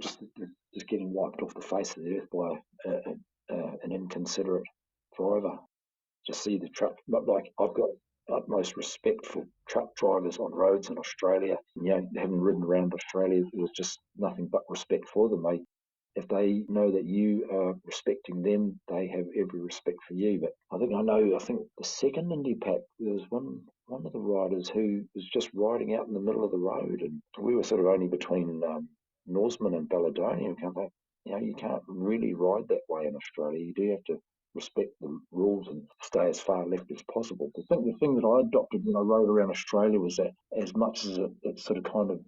Just getting wiped off the face of the earth by an inconsiderate driver. Just see the truck. But like, I've got utmost respect for truck drivers on roads in Australia. Having ridden around Australia, there was just nothing but respect for them. If they know that you are respecting them, they have every respect for you. But I think the second IndiPac, there was one of the riders who was just riding out in the middle of the road, and we were sort of only between Norseman and Baladonia. You can't really ride that way in Australia. You do have to respect the rules and stay as far left as possible. The thing that I adopted when I rode around Australia was that as much as it's sort of kind of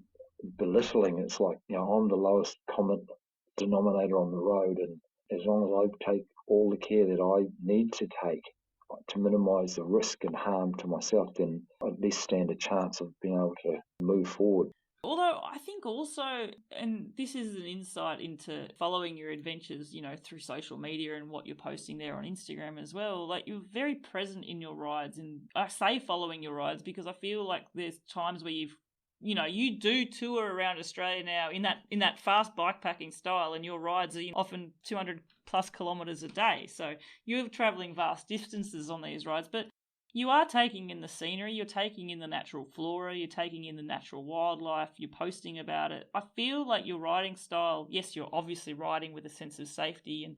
belittling, it's like, I'm the lowest common denominator on the road, and as long as I take all the care that I need to take to minimise the risk and harm to myself, then I at least stand a chance of being able to move forward. Although I think also, and this is an insight into following your adventures, through social media and what you're posting there on Instagram as well, like you're very present in your rides. And I say following your rides because I feel like there's times where you do tour around Australia now in that fast bikepacking style, and your rides are often 200 plus kilometres a day. So you're travelling vast distances on these rides, but you are taking in the scenery, you're taking in the natural flora, you're taking in the natural wildlife, you're posting about it. I feel like your riding style, yes, you're obviously riding with a sense of safety and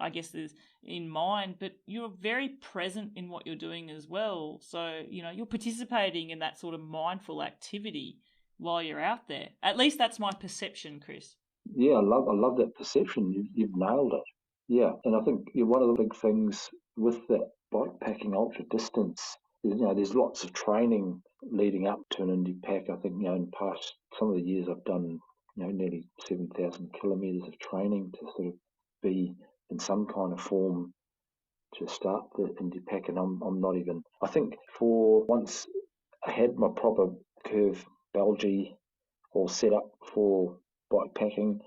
I guess there's in mind, but you're very present in what you're doing as well. So, you're participating in that sort of mindful activity while you're out there. At least that's my perception, Chris. Yeah, I love that perception. You've nailed it. Yeah, and I think one of the big things with that bikepacking ultra distance is, there's lots of training leading up to an IndiPac. I think, in past some of the years I've done, nearly 7,000 kilometres of training to sort of be in some kind of form to start the IndiPac, and I'm not even. I think for once I had my proper curve Belgie all set up for bikepacking,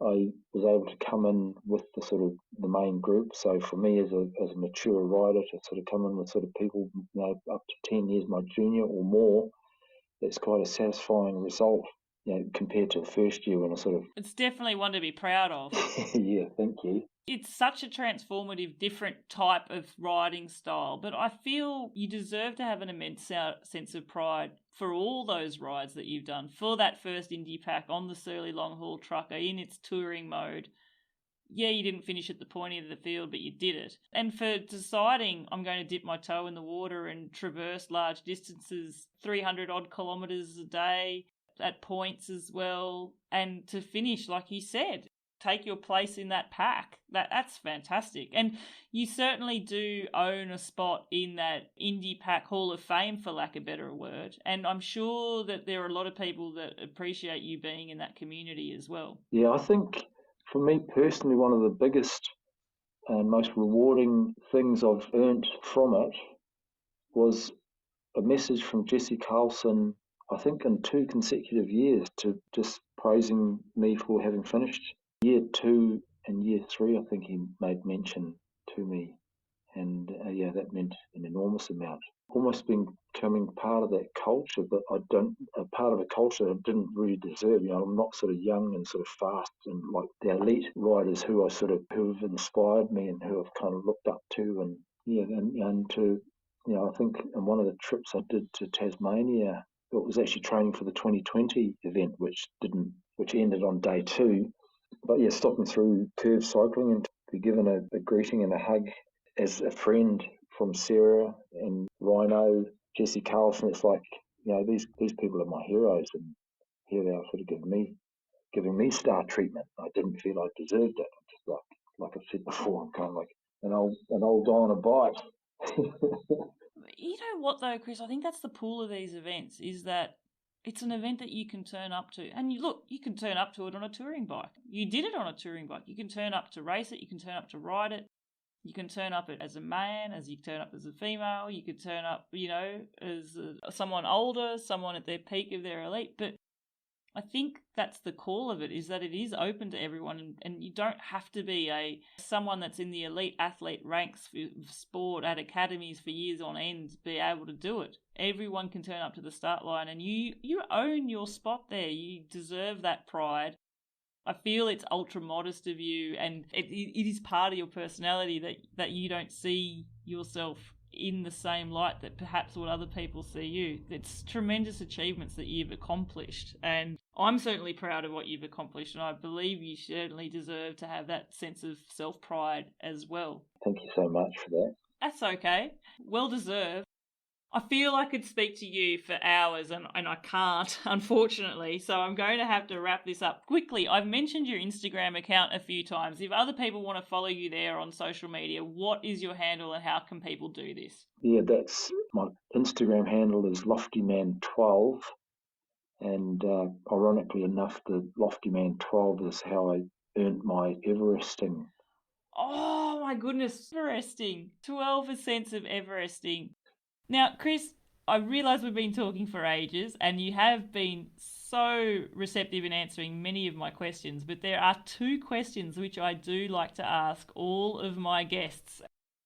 I was able to come in with the sort of the main group. So for me as a mature rider to sort of come in with sort of people up to 10 years my junior or more, it's quite a satisfying result. Compared to the first year when I sort of... It's definitely one to be proud of. Yeah, thank you. It's such a transformative, different type of riding style, but I feel you deserve to have an immense sense of pride for all those rides that you've done, for that first IndiPac on the Surly Long Haul Trucker in its touring mode. Yeah, you didn't finish at the pointy of the field, but you did it. And for deciding I'm going to dip my toe in the water and traverse large distances, 300 odd kilometres a day, at points as well, and to finish, like you said, take your place in that pack. That's fantastic. And you certainly do own a spot in that IndiPac Hall of Fame, for lack of a better word. And I'm sure that there are a lot of people that appreciate you being in that community as well. Yeah, I think For me personally, one of the biggest and most rewarding things I've earned from it was a message from Jesse Carlson, I think in 2 consecutive years, to just praising me for having finished. Year 2 and year 3, I think he made mention to me. And that meant an enormous amount. Almost becoming part of that culture, but a part of a culture I didn't really deserve. I'm not sort of young and sort of fast and like the elite riders who've inspired me and who I've kind of looked up to. And to, I think in one of the trips I did to Tasmania, it was actually training for the 2020 event, which ended on day 2. But yeah, stopping through curve cycling and to be given a greeting and a hug as a friend from Sarah and Rhino, Jesse Carlson, it's like, these people are my heroes, and here they are sort of giving me star treatment. I didn't feel I deserved it. Just like I said before, I'm kind of like an old guy on a bike. You know what though, Chris? I think that's the pull of these events, is that it's an event that you can turn up to. And you can turn up to it on a touring bike. You did it on a touring bike. You can turn up to race it. You can turn up to ride it. You can turn up as a man, as you turn up as a female. You could turn up, as someone older, someone at their peak of their elite. But I think that's the call of it, is that it is open to everyone, and you don't have to be someone that's in the elite athlete ranks for sport at academies for years on end to be able to do it. Everyone can turn up to the start line, and you own your spot there. You deserve that pride. I feel it's ultra modest of you, and it is part of your personality that you don't see yourself in the same light that perhaps what other people see you. It's tremendous achievements that you've accomplished, and I'm certainly proud of what you've accomplished, and I believe you certainly deserve to have that sense of self-pride as well. Thank you so much for that. That's okay. Well deserved. I feel I could speak to you for hours and I can't, unfortunately, so I'm going to have to wrap this up quickly. I've mentioned your Instagram account a few times. If other people want to follow you there on social media, what is your handle and how can people do this? Yeah, that's my Instagram handle is LoftyMan12, and ironically enough, the LoftyMan12 is how I earned my Everesting. Oh my goodness, Everesting. 12 ascents of Everesting. Now, Chris, I realise we've been talking for ages and you have been so receptive in answering many of my questions, but there are 2 questions which I do like to ask all of my guests.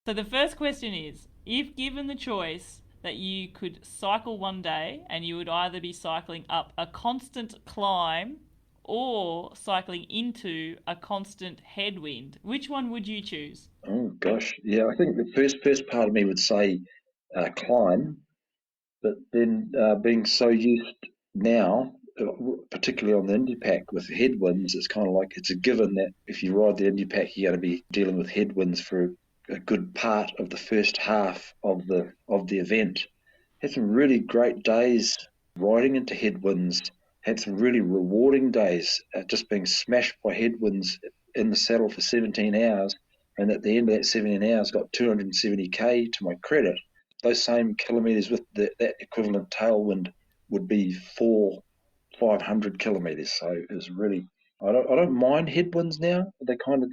So the first question is, if given the choice that you could cycle one day and you would either be cycling up a constant climb or cycling into a constant headwind, which one would you choose? Oh gosh, yeah, I think the first part of me would say climb, but then being so used now, particularly on the IndiPac with headwinds, it's kind of like it's a given that if you ride the IndiPac, you're going to be dealing with headwinds for a good part of the first half of the event. Had some really great days riding into headwinds. Had some really rewarding days just being smashed by headwinds in the saddle for 17 hours. And at the end of that 17 hours, got 270k to my credit. Those same kilometres with that equivalent tailwind would be 500 kilometres. So it was really, I don't mind headwinds now. They're part of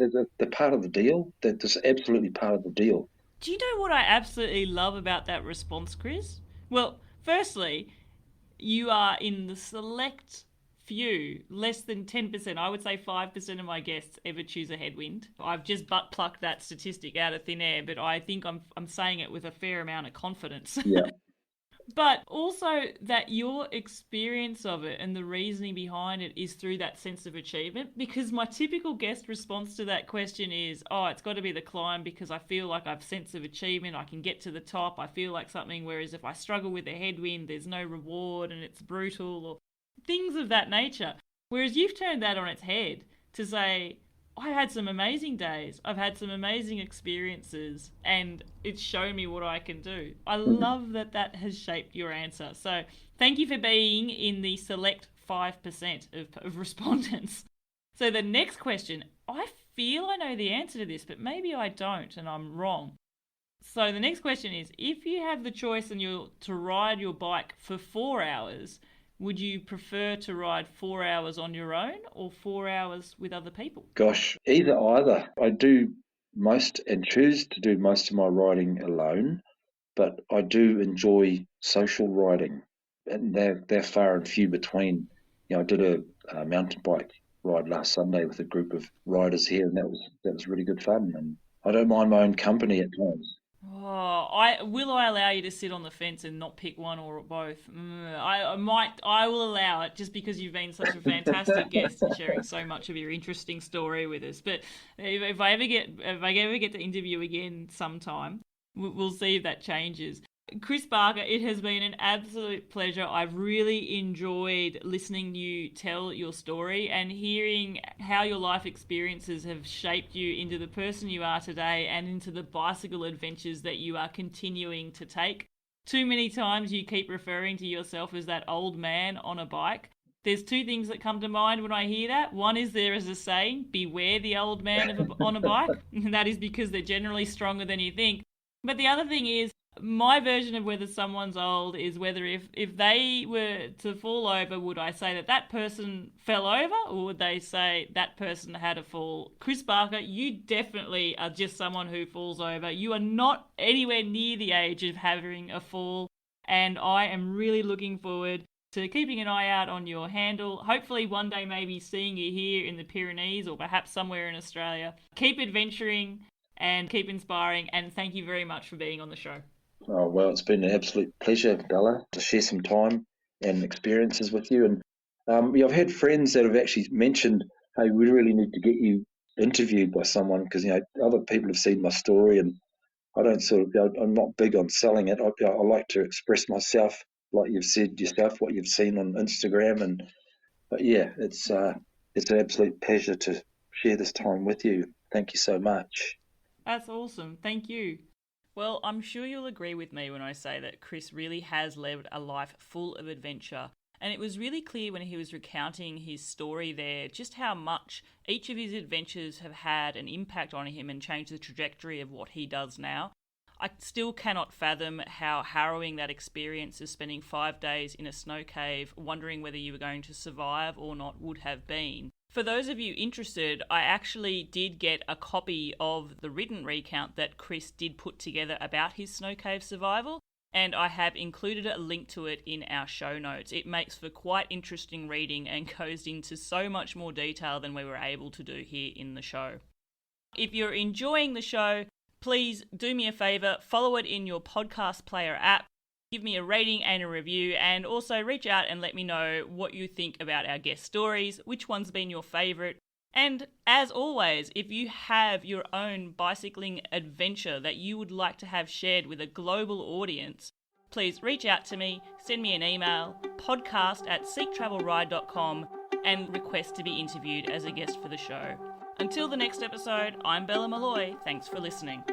the deal. They're just absolutely part of the deal. Do you know what I absolutely love about that response, Chris? Well, firstly, you are in the select few, less than 10%, I would say 5% of my guests ever choose a headwind. I've just butt plucked that statistic out of thin air, but I think I'm saying it with a fair amount of confidence. Yeah. But also that your experience of it and the reasoning behind it is through that sense of achievement, because my typical guest response to that question is, it's got to be the climb because I feel like I've sense of achievement, I can get to the top, I feel like something, whereas if I struggle with a headwind, there's no reward and it's brutal, or things of that nature. Whereas you've turned that on its head to say, I had some amazing days, I've had some amazing experiences, and it's shown me what I can do. I love that has shaped your answer. So thank you for being in the select 5% of respondents. So the next question, I feel I know the answer to this, but maybe I don't and I'm wrong. So the next question is, if you have the choice and you're to ride your bike for 4 hours, Would you prefer to ride 4 hours on your own or 4 hours with other people? Gosh, either. I do most and choose to do most of my riding alone, but I do enjoy social riding, and they're far and few between. I did a mountain bike ride last Sunday with a group of riders here, and that was really good fun. And I don't mind my own company at times. Oh, I allow you to sit on the fence and not pick one or both. I will allow it just because you've been such a fantastic guest and sharing so much of your interesting story with us. But if I ever get to interview again sometime, we'll see if that changes. Chris Barker, it has been an absolute pleasure. I've really enjoyed listening to you tell your story and hearing how your life experiences have shaped you into the person you are today and into the bicycle adventures that you are continuing to take. Too many times you keep referring to yourself as that old man on a bike. There's two things that come to mind when I hear that. One is there is a saying, beware the old man on a bike. And that is because they're generally stronger than you think. But the other thing is, my version of whether someone's old is whether if they were to fall over, would I say that person fell over, or would they say that person had a fall? Chris Barker, you definitely are just someone who falls over. You are not anywhere near the age of having a fall, and I am really looking forward to keeping an eye out on your handle. Hopefully one day maybe seeing you here in the Pyrenees or perhaps somewhere in Australia. Keep adventuring and keep inspiring, and thank you very much for being on the show. Oh, well, it's been an absolute pleasure, Bella, to share some time and experiences with you. And I've had friends that have actually mentioned, hey, we really need to get you interviewed by someone because, other people have seen my story, and I don't I'm not big on selling it. I like to express myself, like you've said yourself, what you've seen on Instagram. But yeah, it's an absolute pleasure to share this time with you. Thank you so much. That's awesome. Thank you. Well, I'm sure you'll agree with me when I say that Chris really has led a life full of adventure. And it was really clear when he was recounting his story there just how much each of his adventures have had an impact on him and changed the trajectory of what he does now. I still cannot fathom how harrowing that experience of spending 5 days in a snow cave, wondering whether you were going to survive or not, would have been. For those of you interested, I actually did get a copy of the written recount that Chris did put together about his snow cave survival, and I have included a link to it in our show notes. It makes for quite interesting reading and goes into so much more detail than we were able to do here in the show. If you're enjoying the show, please do me a favour, follow it in your podcast player app, give me a rating and a review, and also reach out and let me know what you think about our guest stories, which one's been your favourite. And as always, if you have your own bicycling adventure that you would like to have shared with a global audience, please reach out to me, send me an email, podcast@seektravelride.com, and request to be interviewed as a guest for the show. Until the next episode, I'm Bella Malloy. Thanks for listening.